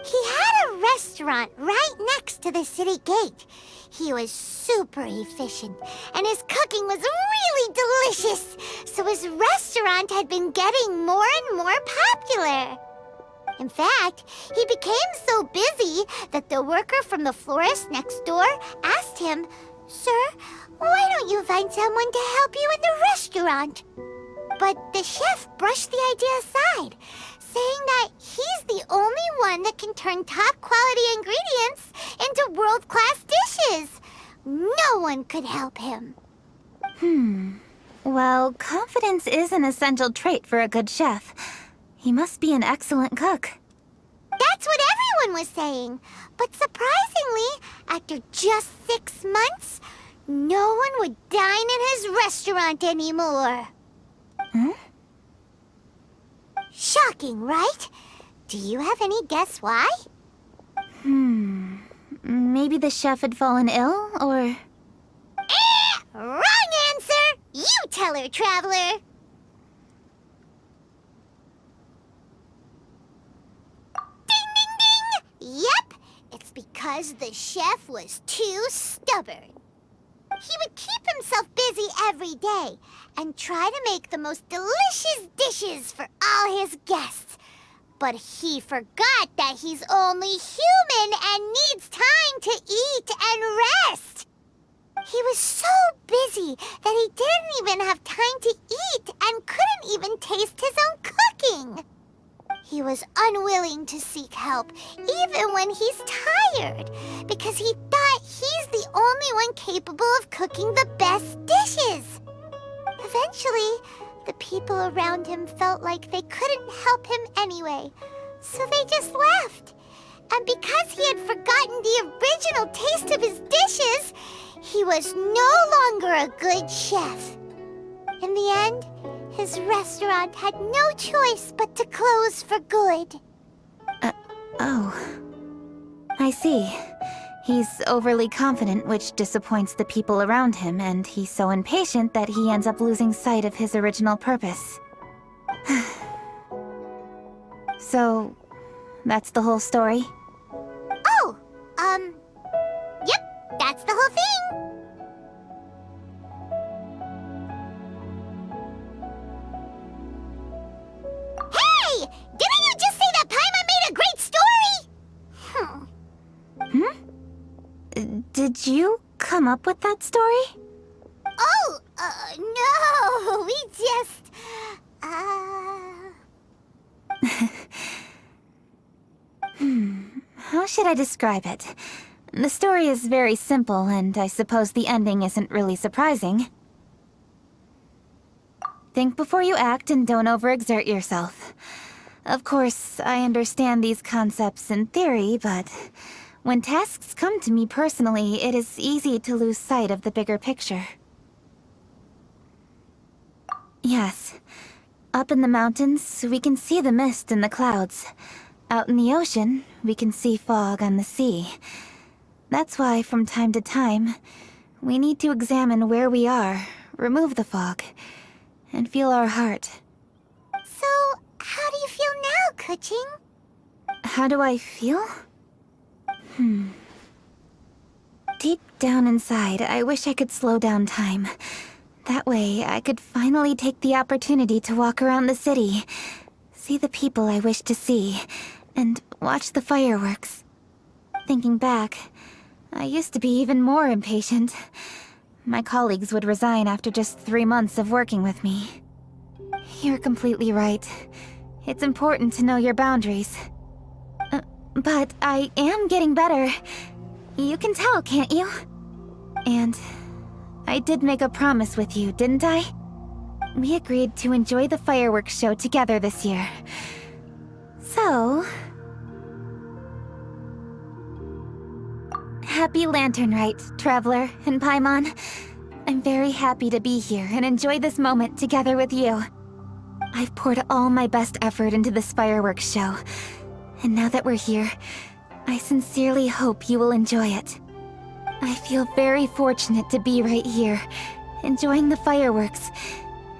He had a restaurant right next to the city gate. He was super efficient, and his cooking was really delicious. So his restaurant had been getting more and more popular. In fact, he became so busy that the worker from the florist next door asked him, "Sir, why don't you find someone to help you in the restaurant?" But the chef brushed the idea aside, saying that he's the only one that can turn top-quality ingredients into world-class dishes. No one could help him. Well, confidence is an essential trait for a good chef. He must be an excellent cook. That's what everyone was saying. But surprisingly, after just 6 months, no one would dine in his restaurant anymore. Shocking, right? Do you have any guess why? Maybe the chef had fallen ill, or... Wrong answer! You tell her, Traveler! Ding, ding, ding! Yep, it's because the chef was too stubborn. He would keep himself busy every day and try to make the most delicious dishes for all his guests. But he forgot that he's only human and needs time to eat and rest. He was so busy that he didn't even have time to eat and couldn't even taste his own cooking. He was unwilling to seek help, even when he's tired, because he thought he's the only one capable of cooking the best dishes. Eventually, the people around him felt like they couldn't help him anyway, so they just left. And because he had forgotten the original taste of his dishes, he was no longer a good chef. In the end, his restaurant had no choice but to close for good. Oh. I see. He's overly confident, which disappoints the people around him, and he's so impatient that he ends up losing sight of his original purpose. So, that's the whole story? Oh, yep, that's the whole thing. Hey! Didn't you just say that Paimon made a great story? Did you come up with that story? Oh, no, we just, How should I describe it? The story is very simple, and I suppose the ending isn't really surprising. Think before you act and don't overexert yourself. Of course, I understand these concepts in theory, but when tasks come to me personally, it is easy to lose sight of the bigger picture. Yes. Up in the mountains, we can see the mist in the clouds. Out in the ocean, we can see fog on the sea. That's why, from time to time, we need to examine where we are, remove the fog, and feel our heart. So, how do you feel now, Kuching? How do I feel? Deep down inside, I wish I could slow down time. That way, I could finally take the opportunity to walk around the city, see the people I wish to see, and watch the fireworks. Thinking back, I used to be even more impatient. My colleagues would resign after just 3 months of working with me. You're completely right. It's important to know your boundaries. But I am getting better. You can tell, can't you? And I did make a promise with you, didn't I? We agreed to enjoy the fireworks show together this year. So... Happy Lantern Rite, Traveler and Paimon. I'm very happy to be here and enjoy this moment together with you. I've poured all my best effort into this fireworks show. And now that we're here, I sincerely hope you will enjoy it. I feel very fortunate to be right here, enjoying the fireworks,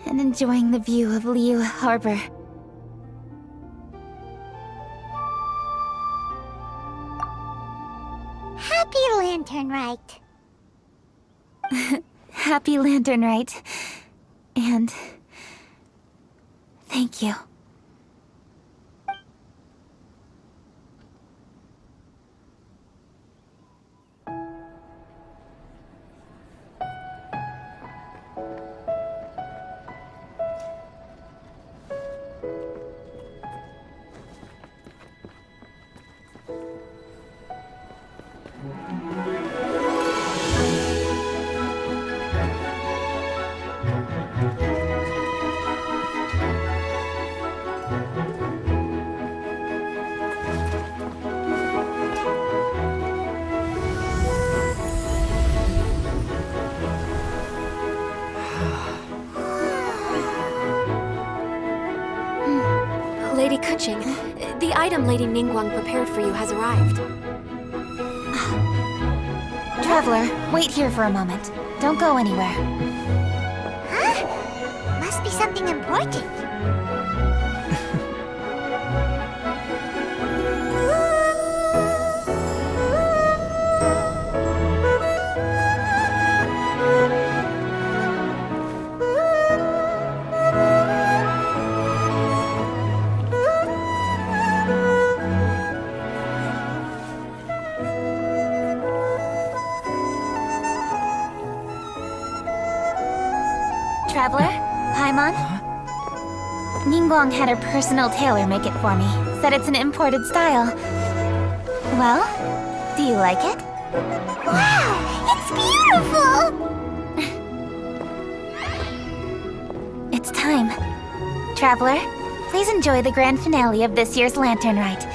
and enjoying the view of Liyue Harbor. Happy Lantern Rite. Happy Lantern Rite. And... thank you. Lady Kuching, the item Lady Ningguang prepared for you has arrived. Traveler, wait here for a moment. Don't go anywhere. Huh? Must be something important. Traveler? Paimon? Ningguang had her personal tailor make it for me. Said it's an imported style. Well, do you like it? Wow, it's beautiful! It's time. Traveler, please enjoy the grand finale of this year's Lantern Rite.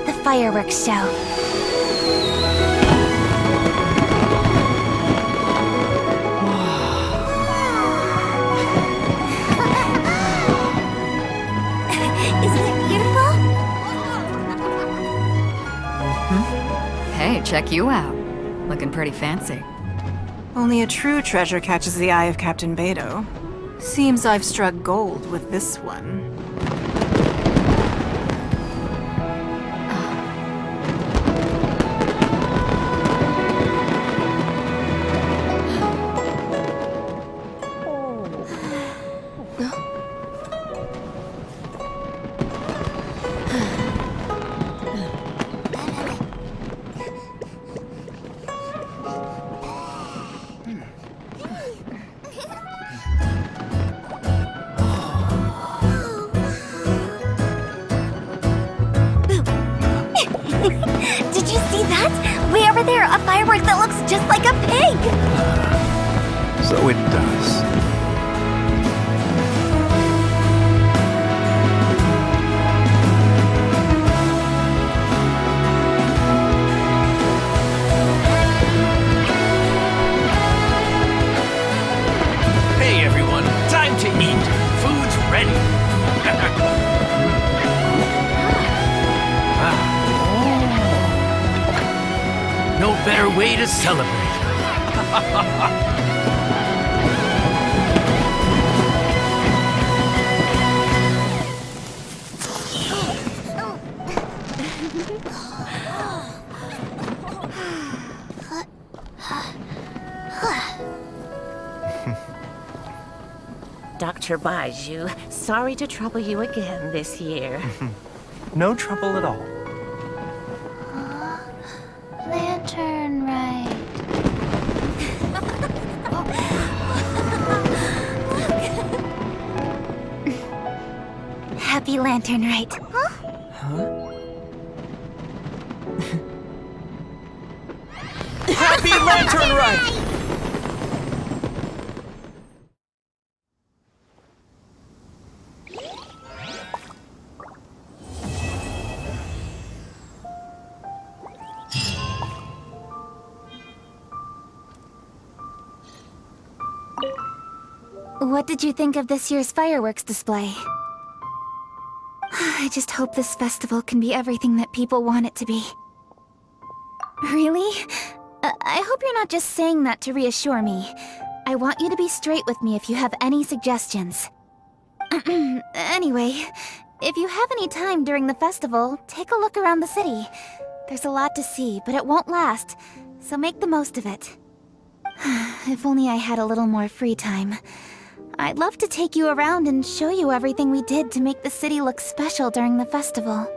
The fireworks show. check you out. Looking pretty fancy. Only a true treasure catches the eye of Captain Beto. Seems I've struck gold with this one. Did you see that? Way over there, a firework that looks just like a pig! So it does. Hey everyone, time to eat. Food's ready. No better way to celebrate. Dr. Baiju, sorry to trouble you again this year. No trouble at all. Lantern right. Happy Lantern Rite. Happy Lantern Rite! What did you think of this year's fireworks display? I just hope this festival can be everything that people want it to be. Really? I hope you're not just saying that to reassure me. I want you to be straight with me if you have any suggestions. Anyway, if you have any time during the festival, take a look around the city. There's a lot to see, but it won't last, so make the most of it. If only I had a little more free time. I'd love to take you around and show you everything we did to make the city look special during the festival.